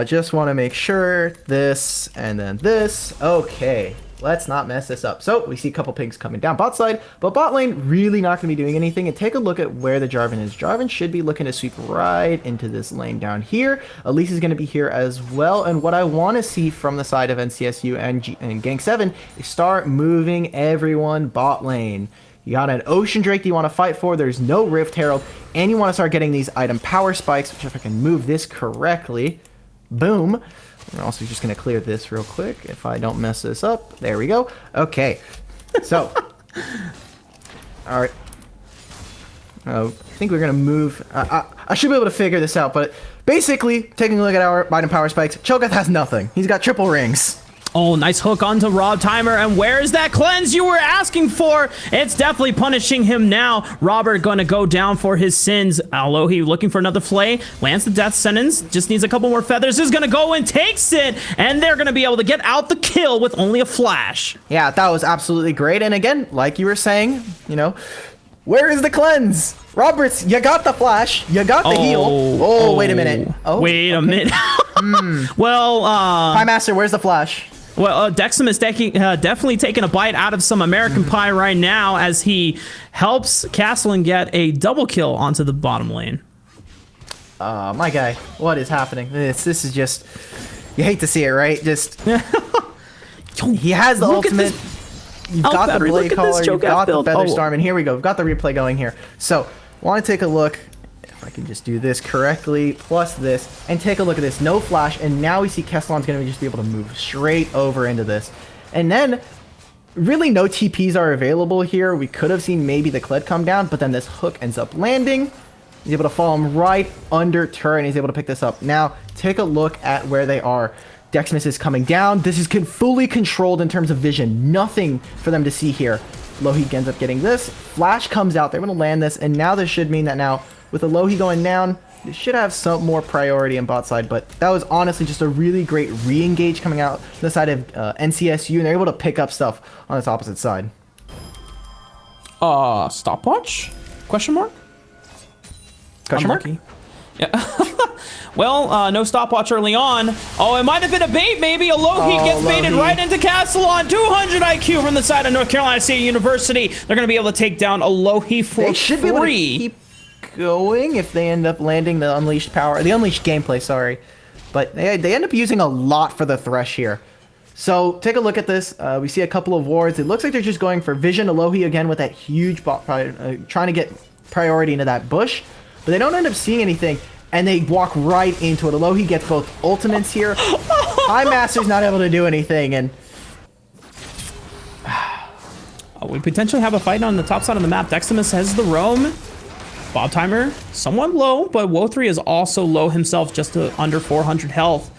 Speaker 2: Just want to make sure this and then this. Okay, let's not mess this up. So we see a couple pings coming down bot side, but bot lane really not going to be doing anything. And take a look at where the Jarvan is. Jarvan should be looking to sweep right into this lane down here. Elise is going to be here as well. And what I want to see from the side of NCSU and Gang 7 is start moving everyone bot lane. You got an Ocean Drake that you want to fight for. There's no Rift Herald. And you want to start getting these item power spikes, which if I can move this correctly, boom. We're also just going to clear this real quick if I don't mess this up. There we go. Okay. So, all right. I think we're going to move. I should be able to figure this out, but basically, taking a look at our item power spikes, Cho'Gath has nothing. He's got triple rings.
Speaker 1: Oh, nice hook onto Rob Timer. And where's that cleanse you were asking for? It's definitely punishing him now. Robert going to go down for his sins. Alohi looking for another flay. Lands the death sentence. Just needs a couple more feathers. Is going to go and takes it. And they're going to be able to get out the kill with only a flash.
Speaker 2: Yeah, that was absolutely great. And again, like you were saying, you know, where is the cleanse? Roberts, you got the flash. You got the heal. Oh, wait a minute. Oh,
Speaker 1: wait a minute. Well,
Speaker 2: Pie Master, where's the flash?
Speaker 1: Well, Dexum is definitely taking a bite out of some American Pie right now as he helps Castellan get a double kill onto the bottom lane.
Speaker 2: My guy, what is happening? This is just, you hate to see it, right? Just, he has the ultimate. You've got the Blade Caller, you've got the Feather Storm, and here we go. We've got the replay going here. So, want to take a look. If I can just do this correctly, plus this, and take a look at this. No flash, and now we see Castellan's going to just be able to move straight over into this. And then, really no TPs are available here. We could have seen maybe the Kled come down, but then this hook ends up landing. He's able to follow him right under turret, and he's able to pick this up. Now, take a look at where they are. Deximus is coming down. This is fully controlled in terms of vision. Nothing for them to see here. Lohi ends up getting this. Flash comes out. They're going to land this, and now this should mean that now, with the Lohi going down, they should have some more priority in bot side, but that was honestly just a really great re-engage coming out the side of NCSU, and they're able to pick up stuff on this opposite side.
Speaker 1: Stopwatch? Question mark?
Speaker 2: Question mark?
Speaker 1: Yeah. Well, no stopwatch early on. Oh, it might have been a bait, maybe. Alohi gets baited right into Castle on 200 IQ from the side of North Carolina State University. They're going to be able to take down Alohi for
Speaker 2: They should be able to
Speaker 1: free.
Speaker 2: keep going if they end up landing the unleashed power, the unleashed gameplay, sorry. But they end up using a lot for the Thresh here. So take a look at this. We see a couple of wards. It looks like they're just going for Vision. Alohi again with that huge bot, trying to get priority into that bush. But they don't end up seeing anything. And they walk right into it. Alohi gets both ultimates here. High Master's not able to do anything. And
Speaker 1: we potentially have a fight on the top side of the map. Deximus has the roam. Bob Timer, somewhat low, but Wo3 is also low himself, just under 400 health.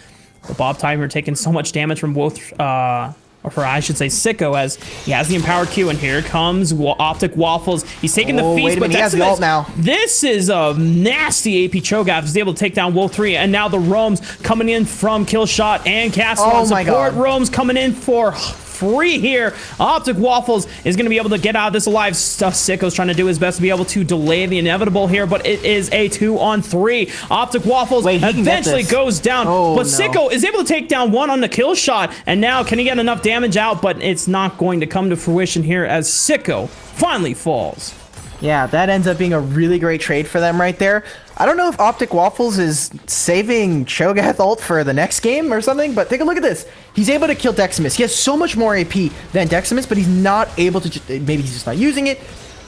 Speaker 1: The Bob Timer taking so much damage from or for I should say Sicko, as he has the empowered Q, and here comes Optic Waffles. He's taking the feast,
Speaker 2: wait a minute, he has the ult now.
Speaker 1: This is a nasty AP Cho'Gath. He's able to take down Wo3, and now the roams coming in from Killshot and Castle on
Speaker 2: my
Speaker 1: support.
Speaker 2: God.
Speaker 1: Roams coming in for free here. Optic Waffles is going to be able to get out of this alive. Sicko's trying to do his best to be able to delay the inevitable here, but it is a 2-on-3. Optic Waffles eventually goes down, but Sicko is able to take down one on the kill shot, and now can he get enough damage out? But it's not going to come to fruition here as Sicko finally falls.
Speaker 2: yeah, that ends up being a really great trade for them right there. I don't know if Optic Waffles is saving Cho'Gath ult for the next game or something, but take a look at this. He's able to kill Deximus. He has so much more AP than Deximus, but he's not able to, maybe he's just not using it.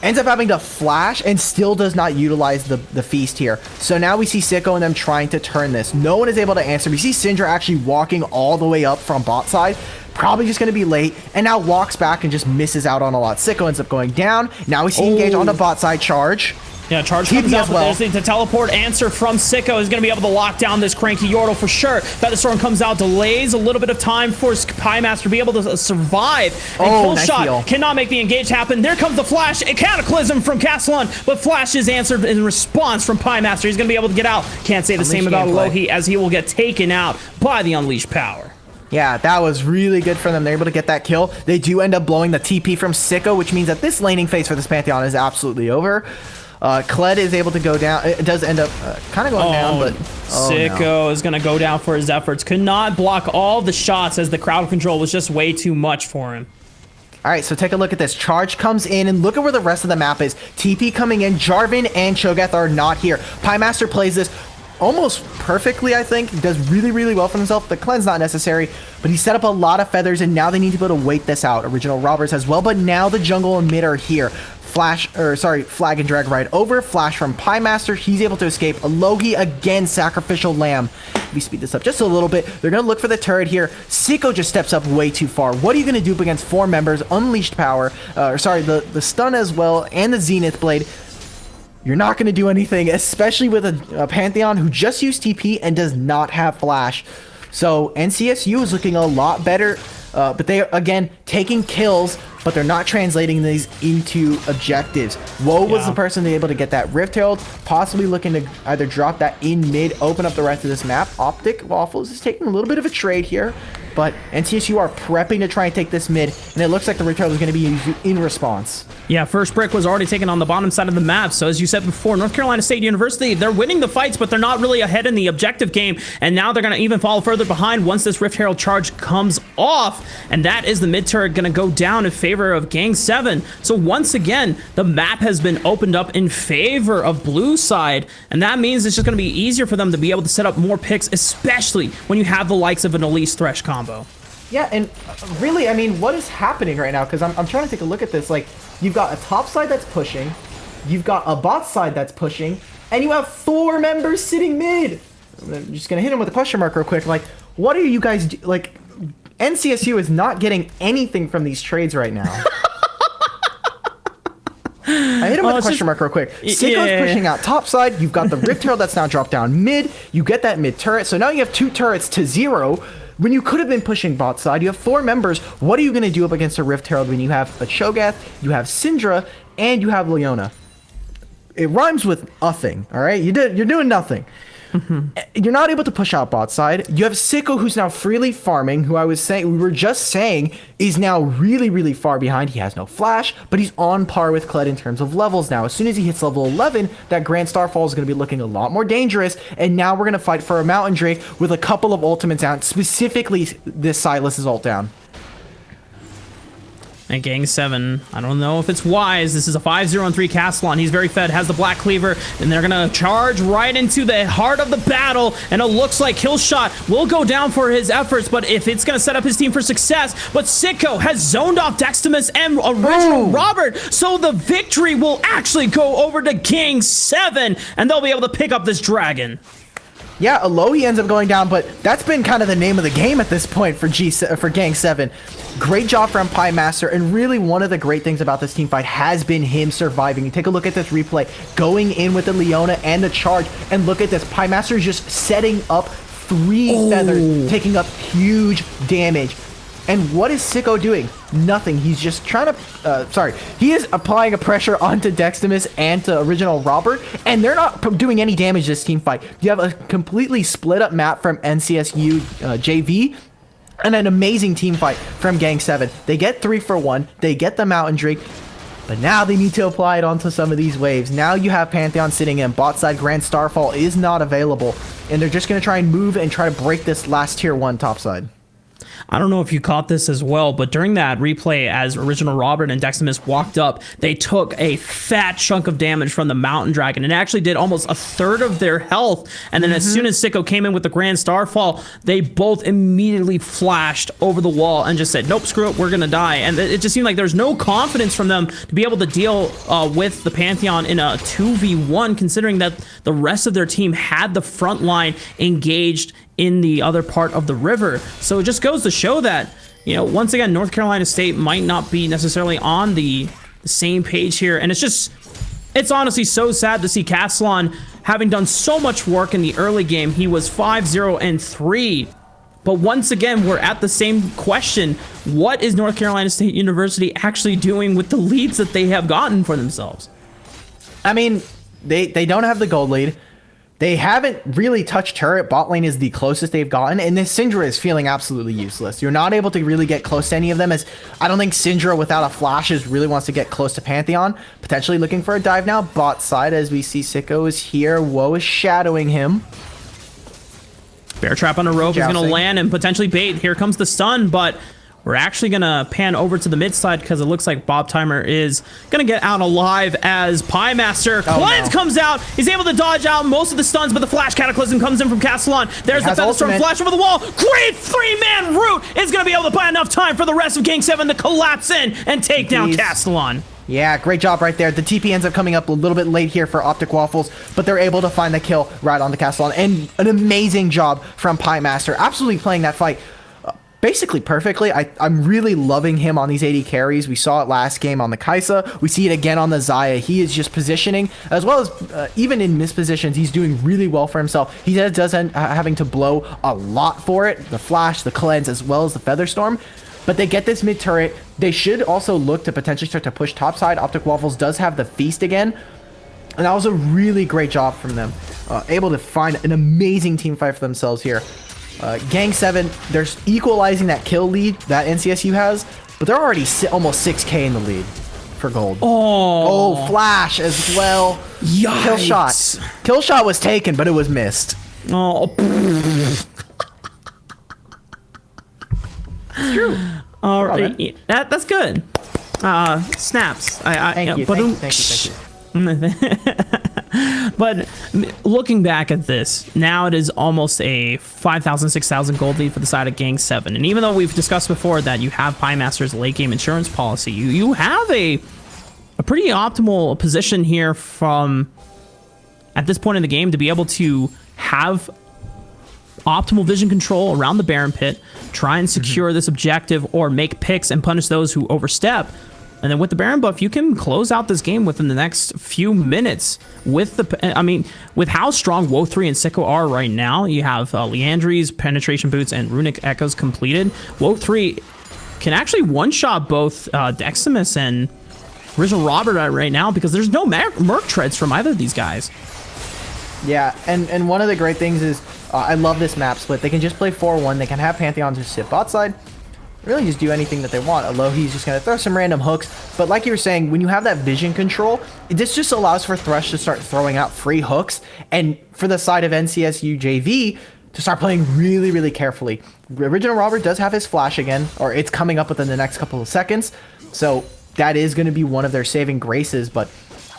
Speaker 2: Ends up having to flash and still does not utilize the feast here. So now we see Sicko and them trying to turn this. No one is able to answer. We see Syndra actually walking all the way up from bot side. Probably just going to be late, and now walks back and just misses out on a lot. Sicko ends up going down. Now we see Engage on the bot side charge.
Speaker 1: Yeah, charge comes out, but there's the teleport answer from Sicko is going to be able to lock down this cranky Yordle for sure. Featherstorm comes out, delays a little bit of time for Piemaster to be able to survive. And Killshot cannot make the engage happen. There comes the flash, a Cataclysm from Castellan, but flash is answered in response from Piemaster. He's going to be able to get out. Can't say the same about Alohi, as he will get taken out by the Unleashed Power.
Speaker 2: Yeah, that was really good for them. They're able to get that kill. They do end up blowing the TP from Sicko, which means that this laning phase for this Pantheon is absolutely over. Kled is able to go down. It does end up kind of going down, but
Speaker 1: Sicko is going to go down for his efforts. Could not block all the shots as the crowd control was just way too much for him.
Speaker 2: All right, so take a look at this. Charge comes in, and look at where the rest of the map is. TP coming in. Jarvan and Cho'Gath are not here. Piemaster plays this almost perfectly, I think. He does really, really well for himself. The cleanse not necessary, but he set up a lot of feathers, and now they need to be able to wait this out. Original robbers as well, but now the jungle and mid are here. Flag and drag right over. Flash from Piemaster. He's able to escape. Alohi again, Sacrificial Lamb. If we speed this up just a little bit, they're going to look for the turret here. Sicko just steps up way too far. What are you going to do up against 4 members? Unleashed Power. The stun as well, and the Zenith Blade. You're not going to do anything, especially with a Pantheon who just used TP and does not have Flash. So NCSU is looking a lot better, but they are, again, taking kills, but they're not translating these into objectives. Woe was the person able to get that Rift Herald, possibly looking to either drop that in mid, open up the rest of this map. Optic Waffles is taking a little bit of a trade here, but NCSU are prepping to try and take this mid, and it looks like the Rift Herald is going to be used in response.
Speaker 1: Yeah, first brick was already taken on the bottom side of the map. So as you said before, North Carolina State University, they're winning the fights, but they're not really ahead in the objective game. And now they're going to even fall further behind once this Rift Herald charge comes off. And that is the mid turret going to go down in favor of Gang 7. So once again, the map has been opened up in favor of blue side. And that means it's just going to be easier for them to be able to set up more picks, especially when you have the likes of an Elise Thresh combo.
Speaker 2: Yeah, and really, I mean, what is happening right now? Because I'm trying to take a look at this. Like, you've got a top side that's pushing, you've got a bot side that's pushing, and you have 4 members sitting mid. I'm just gonna hit him with a question mark real quick. Like, what are you guys like? NCSU is not getting anything from these trades right now. I hit him with a question mark real quick. Sicko's pushing out top side. You've got the Rift Herald that's now dropped down mid. You get that mid turret. So now you have 2 turrets to 0. When you could have been pushing bot side, you have 4 members. What are you going to do up against a Rift Herald when you have a Cho'Gath, you have Syndra, and you have Leona? It rhymes with nothing, all right? You're doing nothing. You're not able to push out bot side. You have Sicko, who's now freely farming, who we were just saying is now really, really far behind. He has no flash, but he's on par with Kled in terms of levels now. As soon as he hits level 11, that Grand Starfall is going to be looking a lot more dangerous, and now we're going to fight for a Mountain Drake with a couple of ultimates down, specifically this Silas's ult down.
Speaker 1: And Gang 7, I don't know if it's wise. This is a 5-0-3 Castellan. He's very fed, has the Black Cleaver, and they're going to charge right into the heart of the battle, and it looks like Killshot will go down for his efforts, but if it's going to set up his team for success, but Sicko has zoned off Dextimus and Original Robert, so the victory will actually go over to Gang 7, and they'll be able to pick up this dragon.
Speaker 2: Yeah, Alohi ends up going down, but that's been kind of the name of the game at this point for Gang 7. Great job from Pie Master, and really one of the great things about this team fight has been him surviving. You take a look at this replay, going in with the Leona and the charge, and look at this. Pie Master is just setting up 3 feathers, taking up huge damage. And what is Sicko doing? Nothing. He's just trying to, he is applying a pressure onto Dextimus and to Original Robert, and they're not doing any damage this team fight. You have a completely split up map from NCSU JV, and an amazing team fight from Gang 7. They get 3 for 1, they get the Mountain Drake, but now they need to apply it onto some of these waves. Now you have Pantheon sitting in, bot side Grand Starfall is not available, and they're just going to try and move and try to break this last tier 1 top side.
Speaker 1: I don't know if you caught this as well, but during that replay, as Original Robert and Dextimus walked up, they took a fat chunk of damage from the Mountain Dragon and actually did almost a third of their health. And then as soon as Sicko came in with the Grand Starfall, they both immediately flashed over the wall and just said, nope, screw it, we're going to die. And it just seemed like there's no confidence from them to be able to deal with the Pantheon in a 2v1, considering that the rest of their team had the front line engaged in the other part of the river. So it just goes to show that, you know, once again, North Carolina State might not be necessarily on the same page here. And it's honestly so sad to see Castellan having done so much work in the early game. He was 5-0-3. But once again, we're at the same question. What is North Carolina State University actually doing with the leads that they have gotten for themselves?
Speaker 2: I mean, they don't have the gold lead. They haven't really touched turret. Bot lane is the closest they've gotten, and this Syndra is feeling absolutely useless. You're not able to really get close to any of them, as I don't think Syndra without a flash really wants to get close to Pantheon. Potentially looking for a dive now. Bot side, as we see Sicko is here. Woe is shadowing him.
Speaker 1: Bear trap on a rope is going to land and potentially bait. Here comes the stun, but we're actually going to pan over to the mid side because it looks like Bob Timer is going to get out alive as Pie Master Cleanse comes out. He's able to dodge out most of the stuns, but the Flash Cataclysm comes in from Castellan. There's the Featherstorm flash over the wall. Great 3-man route is going to be able to buy enough time for the rest of Gang 7 to collapse in and take down Castellan.
Speaker 2: Yeah, great job right there. The TP ends up coming up a little bit late here for Optic Waffles, but they're able to find the kill right on the Castellan. And an amazing job from Pie Master, absolutely playing that fight basically perfectly. I'm really loving him on these AD carries. We saw it last game on the Kaisa. We see it again on the Xayah. He is just positioning, as well as even in mispositions, he's doing really well for himself. He does end having to blow a lot for it. The Flash, the Cleanse, as well as the Featherstorm. But they get this mid turret. They should also look to potentially start to push topside. Optic Waffles does have the Feast again. And that was a really great job from them. Able to find an amazing team fight for themselves here. Gang 7, they're equalizing that kill lead that NCSU has, but they're already almost 6k in the lead for gold. Oh, Flash as well.
Speaker 1: Yikes.
Speaker 2: Killshot was taken, but it was missed.
Speaker 1: Oh.
Speaker 2: It's true.
Speaker 1: All right, that's good. Snaps.
Speaker 2: Thank you.
Speaker 1: But looking back at this, now it is almost a 5,000, 6,000 gold lead for the side of Gang 7. And even though we've discussed before that you have Pie Master's late game insurance policy, you have a pretty optimal position here from at this point in the game to be able to have optimal vision control around the Baron Pit, try and secure this objective or make picks and punish those who overstep. And then with the Baron buff, you can close out this game within the next few minutes. With with how strong Wo3 and Sicko are right now, you have Leandry's Penetration Boots and Runic Echoes completed. Wo3 can actually one-shot both Dextimus and Original Robert right now because there's no Merc Treads from either of these guys.
Speaker 2: Yeah, and one of the great things is I love this map split. They can just play 4-1. They can have Pantheon just sit bot side, really just do anything that they want. Alohi's just going to throw some random hooks. But like you were saying, when you have that vision control, this just allows for Thresh to start throwing out free hooks. And for the side of NCSU JV, to start playing really, really carefully. Original Robert does have his flash again, or it's coming up within the next couple of seconds. So that is going to be one of their saving graces, but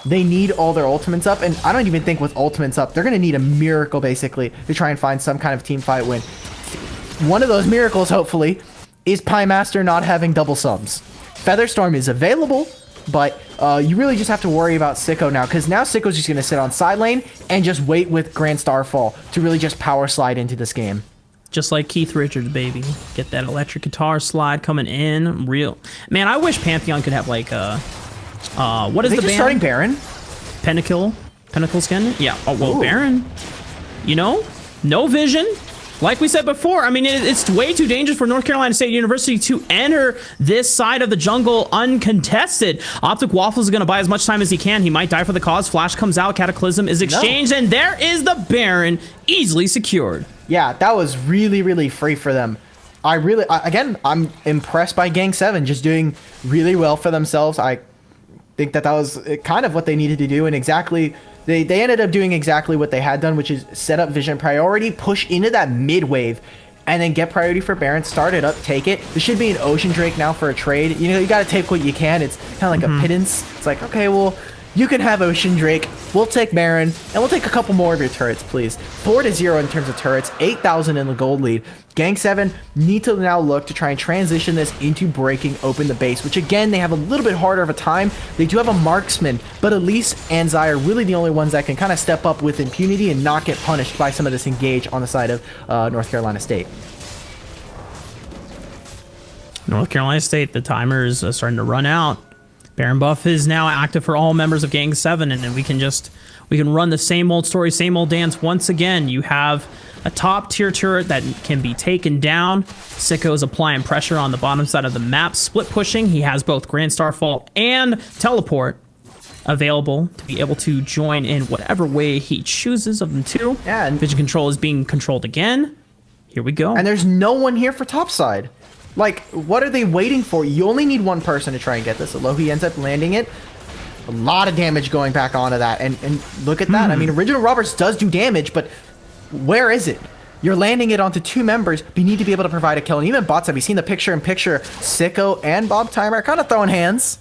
Speaker 2: they need all their ultimates up. And I don't even think with ultimates up, they're going to need a miracle, basically, to try and find some kind of team fight win. One of those miracles, hopefully, is Pymaster not having double subs. Featherstorm is available, but you really just have to worry about Sicko now, because now Sicko's just going to sit on side lane and just wait with Grand Starfall to really just power slide into this game.
Speaker 1: Just like Keith Richards, baby. Get that electric guitar slide coming in. Real. Man, I wish Pantheon could have like what is the band?
Speaker 2: Starting Baron?
Speaker 1: Pinnacle skin? Yeah. Oh, well,
Speaker 2: Ooh.
Speaker 1: Baron. You know? No vision. Like we said before, I mean, it's way too dangerous for North Carolina State University to enter this side of the jungle uncontested. Optic Waffles is going to buy as much time as he can. He might die for the cause. Flash comes out. Cataclysm is exchanged. And there is the Baron easily secured.
Speaker 2: Yeah, that was really, really free for them. Again, I'm impressed by Gang 7 just doing really well for themselves. I think that was kind of what they needed to do, and exactly... They ended up doing exactly what they had done, which is set up vision priority, push into that mid wave, and then get priority for Baron, start it up, take it. This should be an Ocean Drake now for a trade. You know, you got to take what you can. It's kind of like a pittance. It's like, okay, well, you can have Ocean Drake. We'll take Baron, and we'll take a couple more of your turrets, please. 4-0 in terms of turrets, 8,000 in the gold lead. Gang 7 need to now look to try and transition this into breaking open the base, which again, they have a little bit harder of a time. They do have a marksman, but Elise and Zai are really the only ones that can kind of step up with impunity and not get punished by some of this engage on the side of North Carolina State.
Speaker 1: North Carolina State, the timer is starting to run out. Baron buff is now active for all members of Gang 7, and then we can run the same old story, same old dance once again. You have a top tier turret that can be taken down. Sicko is applying pressure on the bottom side of the map, split pushing. He has both Grand Starfall and Teleport available to be able to join in whatever way he chooses of them two.
Speaker 2: Yeah, and
Speaker 1: Vision control is being controlled again. Here we go.
Speaker 2: And there's no one here for topside. Like, what are they waiting for? You only need one person to try and get this. Alohi ends up landing it. A lot of damage going back onto that. And look at that. I mean, Original Roberts does do damage, but where is it? You're landing it onto two members, but you need to be able to provide a kill. And even bots, have you seen the picture-in-picture? Sicko and Bob Timer are kind of throwing hands.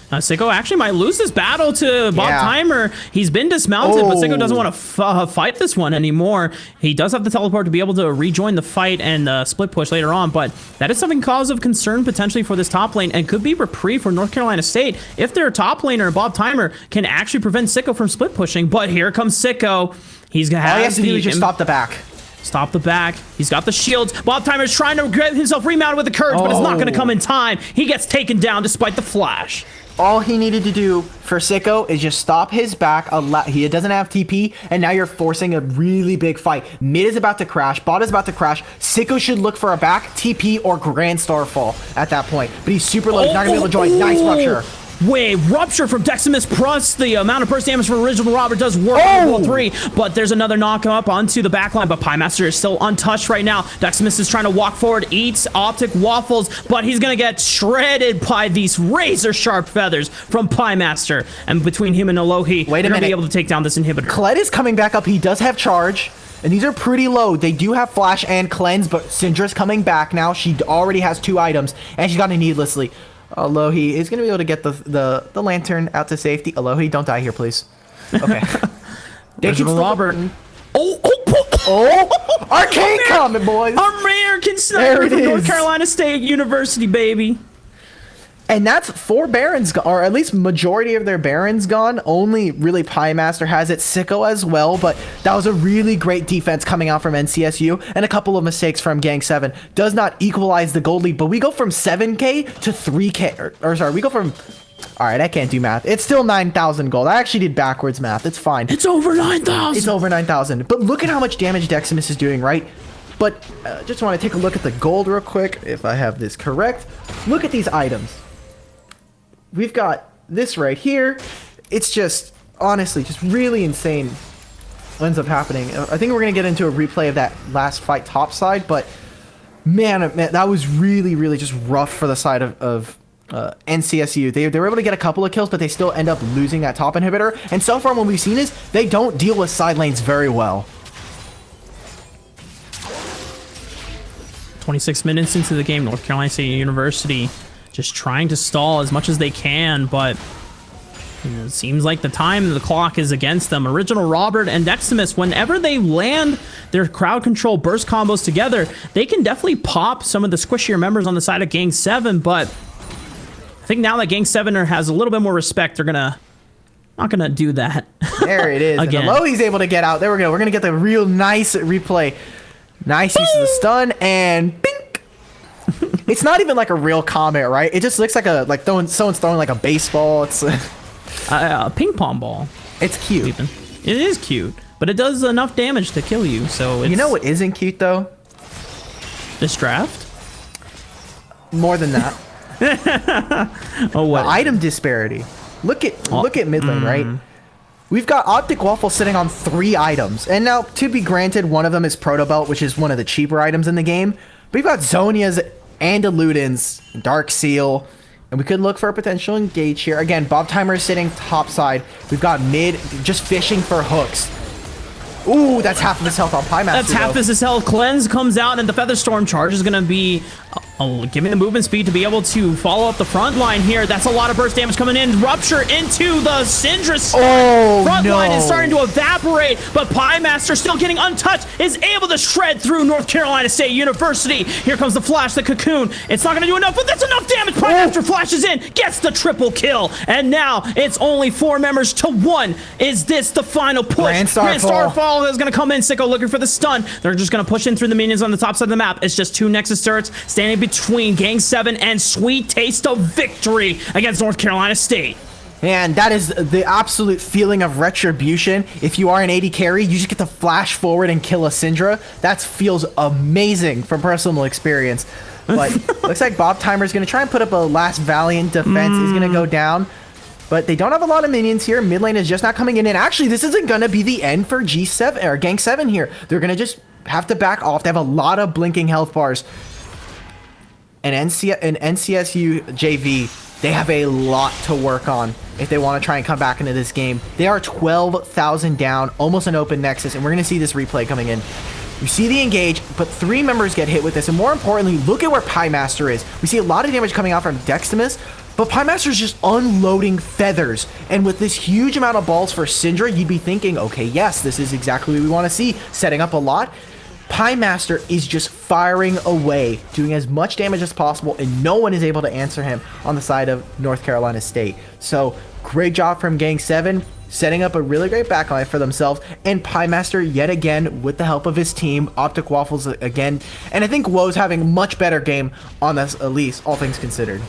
Speaker 1: Sicko actually might lose this battle to Bob Timer. He's been dismounted, but Sicko doesn't want to fight this one anymore. He does have the teleport to be able to rejoin the fight and split push later on, but that is something cause of concern potentially for this top lane and could be reprieve for North Carolina State if their top laner, Bob Timer, can actually prevent Sicko from split pushing. But here comes Sicko. He's going to have
Speaker 2: all he has to do is just stop the back.
Speaker 1: Stop the back. He's got the shields. Bob Timer's trying to get himself remounted with the Courage, but it's not going to come in time. He gets taken down despite the flash.
Speaker 2: All he needed to do for Sicko is just stop his back. He doesn't have TP, and now you're forcing a really big fight. Mid is about to crash. Bot is about to crash. Sicko should look for a back, TP, or Grand Starfall at that point. But he's super low. He's not going to be able to join. Nice rupture.
Speaker 1: Wait, rupture from Deximus plus the amount of burst damage from Original Robert does work on level 3, but there's another knock up onto the backline, but Pymaster is still untouched right now. Deximus is trying to walk forward, eats Optic Waffles, but he's gonna get shredded by these razor sharp feathers from Pymaster. And between him and Alohi, they're gonna be able to take down this inhibitor.
Speaker 2: Kled is coming back up. He does have charge. And these are pretty low. They do have flash and cleanse, but Syndra's coming back now. She already has 2 items, and she's got it needlessly. Alohi is going to be able to get the lantern out to safety. Alohi, don't die here, please. Okay.
Speaker 1: Original Robert.
Speaker 2: Arcane coming, boys.
Speaker 1: American sniper from North Carolina State University, baby.
Speaker 2: And that's 4 Barons, or at least majority of their Barons gone. Only really Pymaster has it. Sicko as well, but that was a really great defense coming out from NCSU, and a couple of mistakes from Gang 7. Does not equalize the gold lead, but we go from 7K to 3K, or sorry, we go from... All right, I can't do math. It's still 9,000 gold. I actually did backwards math. It's fine.
Speaker 1: It's over 9,000.
Speaker 2: It's over 9,000. But look at how much damage Deximus is doing, right? But just want to take a look at the gold real quick, if I have this correct. Look at these items. We've got this right here. It's just, honestly, just really insane what ends up happening. I think we're going to get into a replay of that last fight topside, but man, that was really, really just rough for the side of NCSU. They were able to get a couple of kills, but they still end up losing that top inhibitor. And so far what we've seen is they don't deal with side lanes very well.
Speaker 1: 26 minutes into the game, North Carolina State University just trying to stall as much as they can, but it seems like the time, the clock is against them. Original Robert and Deximus, whenever they land their crowd control burst combos together, they can definitely pop some of the squishier members on the side of Gang 7, but I think now that Gang 7 has a little bit more respect, they're not gonna do that.
Speaker 2: There it is.
Speaker 1: Again.
Speaker 2: And Alohi's able to get out. There we go. We're gonna get the real nice replay. Nice use of the stun and bink. It's not even like a real comet, right? It just looks like someone's throwing like a baseball. It's
Speaker 1: A ping pong ball.
Speaker 2: it's cute.
Speaker 1: Even. It is cute, but it does enough damage to kill you. So it's,
Speaker 2: You know what isn't cute though?
Speaker 1: this draft.
Speaker 2: More than that.
Speaker 1: Oh, what?
Speaker 2: Item disparity. Look at mid lane, right? We've got Optic Waffle sitting on 3 items. And now, to be granted, one of them is Proto Belt, which is one of the cheaper items in the game. But we've got Zonia's and Eludin's, Dark Seal. And we could look for a potential engage here. Again, Bob Timer is sitting topside. We've got mid just fishing for hooks. Ooh, that's half of his health on Pie Master.
Speaker 1: That's half his health. Cleanse comes out, and the Featherstorm charge is going to be giving the movement speed to be able to follow up the front line here. That's a lot of burst damage coming in. Rupture into the Syndra stun.
Speaker 2: Oh,
Speaker 1: front
Speaker 2: no.
Speaker 1: line is starting to evaporate, but Pie Master, still getting untouched, is able to shred through North Carolina State University. Here comes the flash, the cocoon. It's not going to do enough, but that's enough damage. Pie Master flashes in, gets the triple kill, and now it's only 4 members to 1. Is this the final push?
Speaker 2: Grand Starfall
Speaker 1: is going to come in. Sicko looking for the stun. They're just going to push in through the minions on the top side of the map. It's just 2 Nexus turrets standing between Gang 7 and sweet taste of victory against North Carolina State.
Speaker 2: Man, that is the absolute feeling of retribution. If you are an AD carry, you just get to flash forward and kill a Syndra. That feels amazing from personal experience. But looks like Bob Timer is going to try and put up a last valiant defense. He's going to go down. But they don't have a lot of minions here. Mid lane is just not coming in. And actually, this isn't going to be the end for G7 or Gang 7 here. They're going to just have to back off. They have a lot of blinking health bars. And NCSU JV, they have a lot to work on if they want to try and come back into this game. They are 12,000 down, almost an open Nexus. And we're going to see this replay coming in. You see the engage, but 3 members get hit with this. And more importantly, look at where Pie Master is. We see a lot of damage coming out from Deximus. But Pie Master's just unloading feathers. And with this huge amount of balls for Syndra, you'd be thinking, okay, yes, this is exactly what we want to see. Setting up a lot. Pie Master is just firing away, doing as much damage as possible, and no one is able to answer him on the side of North Carolina State. So, great job from Gang 7, setting up a really great backline for themselves, and Pie Master yet again with the help of his team, Optic Waffles again, and I think Woe's having much better game on this, at least, all things considered.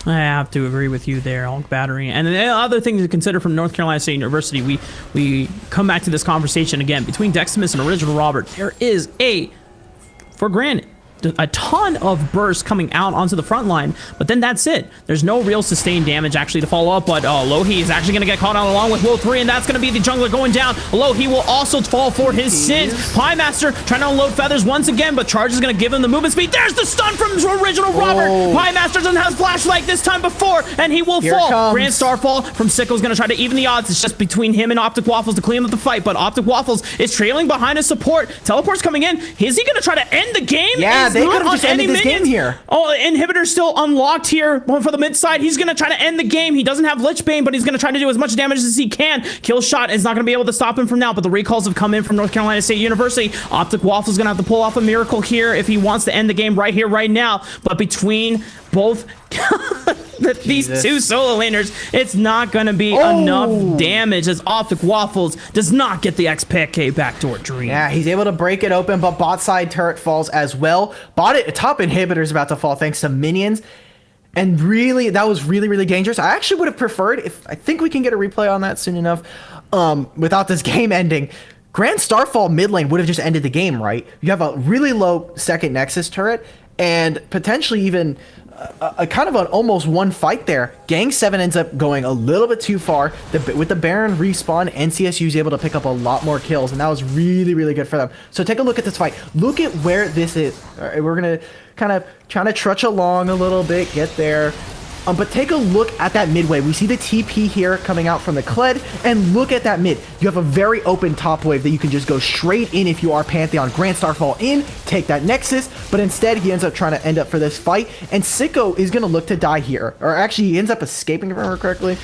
Speaker 1: I have to agree with you there, Hulk Battery. And the other thing to consider from North Carolina State University, we come back to this conversation again. Between Deximus and Original Robert, there is for granted, a ton of bursts coming out onto the front line, but then that's it. There's no real sustained damage actually to follow up, but Lohi is actually going to get caught out along with Woe 3, and that's going to be the jungler going down. Lohi will also fall for his sins. Pie Master trying to unload feathers once again, but Charge is going to give him the movement speed. There's the stun from Original Robert. Pie Master doesn't have flash like this time before, and he will fall. Grand Starfall from Sicko is going to try to even the odds. It's just between him and Optic Waffles to clean up the fight, but Optic Waffles is trailing behind his support. Teleport's coming in. Is he going to try to end the game?
Speaker 2: Yeah, they could have just ended this game here.
Speaker 1: Oh, inhibitor's still unlocked here for the mid side. He's going to try to end the game. He doesn't have Lich Bane, but he's going to try to do as much damage as he can. Kill shot is not going to be able to stop him from now, but the recalls have come in from North Carolina State University. Optic Waffle's going to have to pull off a miracle here if he wants to end the game right here, right now. But between both these two solo laners, it's not going to be enough damage as Optic Waffles does not get the XPK backdoor dream.
Speaker 2: Yeah, he's able to break it open, but bot side turret falls as well. Top inhibitor is about to fall thanks to minions. And really, that was really, really dangerous. I actually would have preferred, I think we can get a replay on that soon enough, without this game ending. Grand Starfall mid lane would have just ended the game, right? You have a really low second Nexus turret, and potentially even a kind of an almost one fight there. Gang 7 ends up going a little bit too far. With the Baron respawn, NCSU is able to pick up a lot more kills, and that was really, really good for them. So take a look at this fight. Look at where this is. All right, we're going to kind of trying to trudge along a little bit, get there. But take a look at that midway. We see the TP here coming out from the Kled, and look at that mid. You have a very open top wave that you can just go straight in if you are Pantheon. Grand Starfall in, take that Nexus, but instead he ends up trying to end up for this fight, and Sicko is going to look to die here. Or actually, he ends up escaping, if I remember correctly.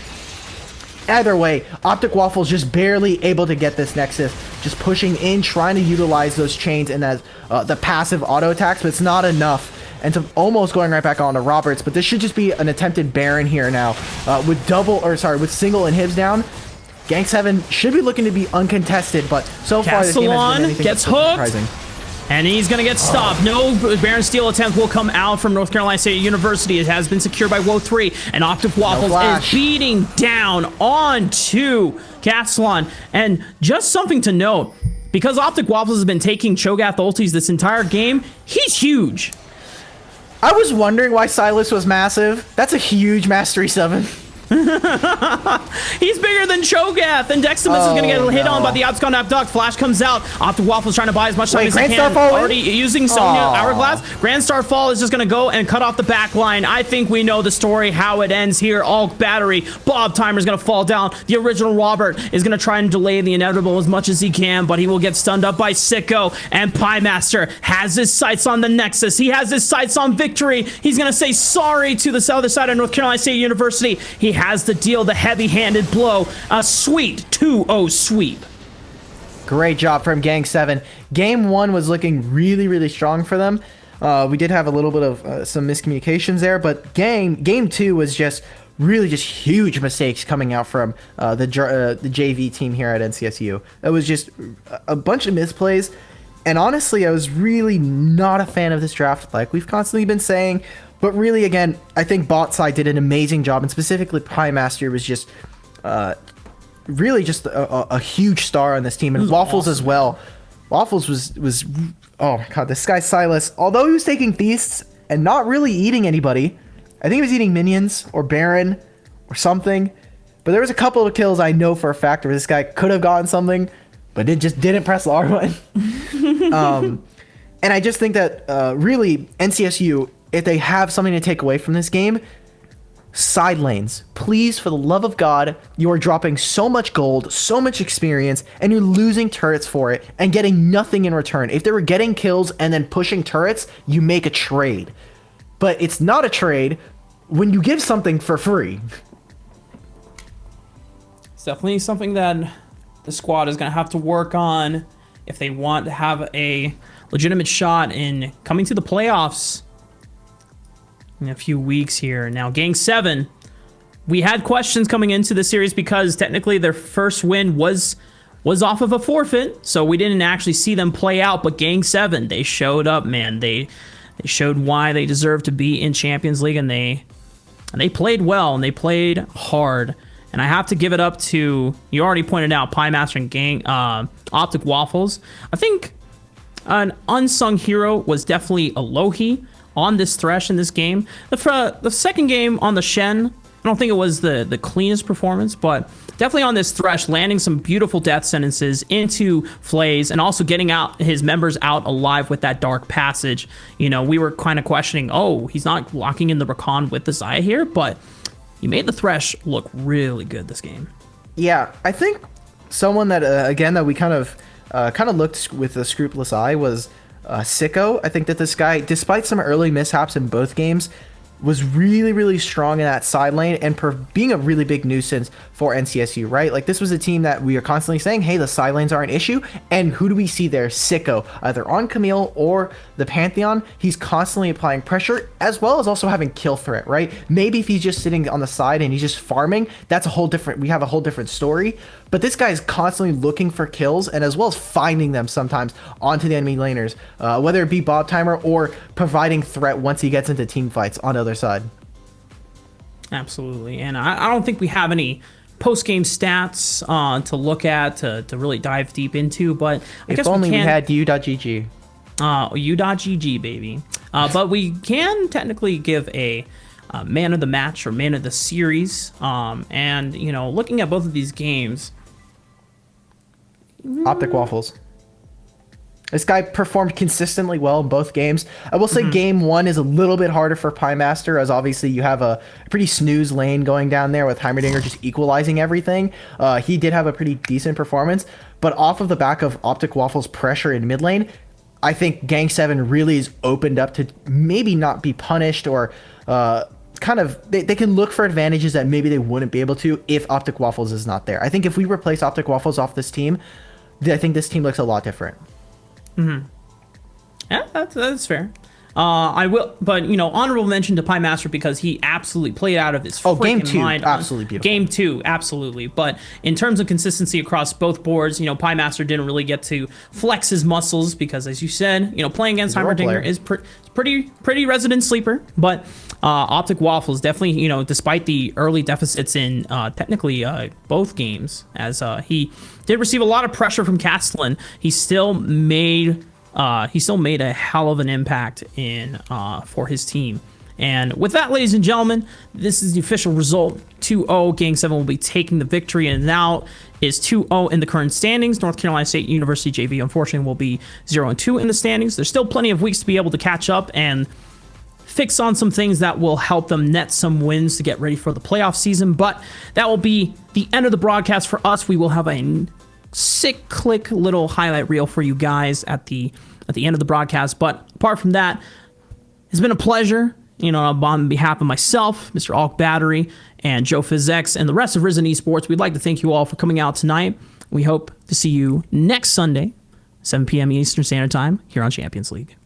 Speaker 2: Either way, Optic Waffle's just barely able to get this Nexus, just pushing in, trying to utilize those chains and as the passive auto attacks, but it's not enough. And so almost going right back on to Roberts, but this should just be an attempted Baron here now. With single inhibs down, Gang 7 should be looking to be uncontested, but so far this game hasn't been anything
Speaker 1: gets
Speaker 2: but
Speaker 1: hooked.
Speaker 2: surprising.
Speaker 1: And he's going to get stopped. No Baron Steel attempt will come out from North Carolina State University. It has been secured by Woe 3. And Optic Waffles is beating down onto Gatsalon. And just something to note, because Optic Waffles has been taking Cho'Gath ultis this entire game, he's huge.
Speaker 2: I was wondering why Silas was massive. That's a huge Mastery 7.
Speaker 1: He's bigger than Cho'Gath, and Deximus is going to get hit on by the Abscon Abduct. Flash comes out. Optic Waffle's trying to buy as much time as he can. Already using Sonya Hourglass. Grand Starfall is just going to go and cut off the back line. I think we know the story, how it ends here. All battery. Bob Timer's going to fall down. The original Robert is going to try and delay the inevitable as much as he can, but he will get stunned up by Sicko, and Pie Master has his sights on the Nexus. He has his sights on victory. He's going to say sorry to the other side of North Carolina State University. He has to deal the heavy-handed blow. A sweet 2-0 sweep.
Speaker 2: Great job from Gang 7. Game 1 was looking really, really strong for them. We did have a little bit of some miscommunications there, but Game 2 was just really just huge mistakes coming out from the JV team here at NCSU. It was just a bunch of misplays, and honestly, I was really not a fan of this draft, like we've constantly been saying. But really, again, I think bot side did an amazing job, and specifically Pie Master was just really just a huge star on this team, and Waffles awesome, as well. Waffles was oh my god, this guy Silas, although he was taking feasts and not really eating anybody, I think he was eating minions or Baron or something. But there was a couple of kills I know for a fact where this guy could have gotten something, but it just didn't press the R button. And I just think that really NCSU, if they have something to take away from this game, side lanes. Please, for the love of God, you are dropping so much gold, so much experience, and you're losing turrets for it and getting nothing in return. If they were getting kills and then pushing turrets, you make a trade. But it's not a trade when you give something for free.
Speaker 1: It's definitely something that the squad is going to have to work on if they want to have a legitimate shot in coming to the playoffs in a few weeks here. Now, Gang 7, we had questions coming into the series because technically their first win was off of a forfeit, so we didn't actually see them play out. But Gang 7, they showed up, man. They showed why they deserve to be in Champions League, and they played well, and they played hard. And I have to give it up to, you already pointed out, Pie Master and Gang Optic Waffles. I think an unsung hero was definitely Alohi on this Thresh in this game. The second game on the Shen, I don't think it was the cleanest performance, but definitely on this Thresh, landing some beautiful death sentences into Flays and also getting out his members out alive with that Dark Passage. You know, we were kind of questioning, oh, he's not locking in the Rakan with the Xayah here, but he made the Thresh look really good this game. Yeah,
Speaker 2: I think someone that, again, that we kind of looked with a scrupulous eye was Sicko. I think that this guy, despite some early mishaps in both games, was really, really strong in that side lane and being a really big nuisance for NCSU, right? Like, this was a team that we are constantly saying, hey, the side lanes are an issue. And who do we see there? Sicko, either on Camille or the Pantheon. He's constantly applying pressure, as well as also having kill threat, right? Maybe if he's just sitting on the side and he's just farming, that's we have a whole different story. But this guy is constantly looking for kills and as well as finding them sometimes onto the enemy laners, whether it be Bob Timer or providing threat once he gets into team fights on the other side.
Speaker 1: Absolutely. And I don't think we have any post-game stats to look at to really dive deep into, but I guess
Speaker 2: we had U.GG.
Speaker 1: U.GG, baby. But we can technically give a man of the match or man of the series. And, you know, looking at both of these games.
Speaker 2: Optic Waffles. This guy performed consistently well in both games. I will say game one is a little bit harder for Pie Master, as obviously you have a pretty snooze lane going down there with Heimerdinger just equalizing everything. He did have a pretty decent performance, but off of the back of Optic Waffles' pressure in mid lane, I think Gang 7 really is opened up to maybe not be punished or kind of they can look for advantages that maybe they wouldn't be able to if Optic Waffles is not there. I think if we replace Optic Waffles off this team, I think this team looks a lot different.
Speaker 1: Yeah, that's fair. I will, but you know, honorable mention to Pie Master because he absolutely played out of his
Speaker 2: game
Speaker 1: freaking
Speaker 2: two,
Speaker 1: mind.
Speaker 2: absolutely beautiful.
Speaker 1: Game two, absolutely. But in terms of consistency across both boards, you know, Pie Master didn't really get to flex his muscles because, as you said, you know, playing against
Speaker 2: He's a role
Speaker 1: Heimerdinger
Speaker 2: player.
Speaker 1: is pretty resident sleeper. But Optic Waffles definitely, you know, despite the early deficits in technically both games, as he did receive a lot of pressure from Castellan, he still made a hell of an impact in for his team. And with that, ladies and gentlemen, this is the official result. 2-0. Gang 7 will be taking the victory, and now is 2-0 in the current standings. North Carolina State University JV, unfortunately, will be 0-2 in the standings. There's still plenty of weeks to be able to catch up and fix on some things that will help them net some wins to get ready for the playoff season. But that will be the end of the broadcast for us. We will have a sick click little highlight reel for you guys at the end of the broadcast. But apart from that, it's been a pleasure. You know, on behalf of myself, Mr. Alk Battery, and Joe Fizex, and the rest of Risen Esports, we'd like to thank you all for coming out tonight. We hope to see you next Sunday, 7 p.m. Eastern Standard Time, here on Champions League.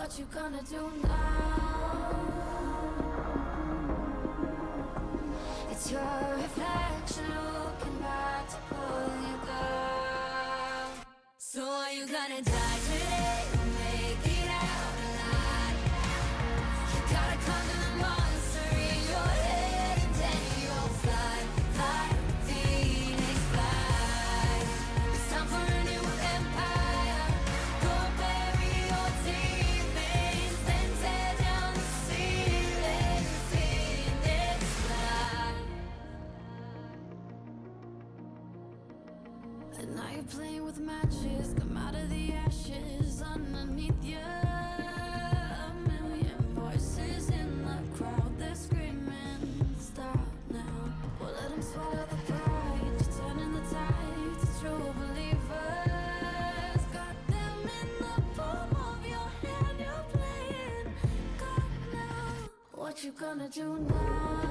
Speaker 4: What you gonna do now? It's your reflection looking back to pull you down. So are you gonna die today or make it out alive? You gotta conquer the monster in your head and then you'll fly, fly, Phoenix fly. It's time for a new empire. Go bury your demons, then tear down the ceiling, Phoenix fly. And now you're playing with matches, come out of the ashes underneath you. A million voices in the crowd, they're screaming, stop now. Well, let them swallow the pride, you're turning the tide to true believers. Got them in the palm of your hand, you're playing God now. What you gonna do now?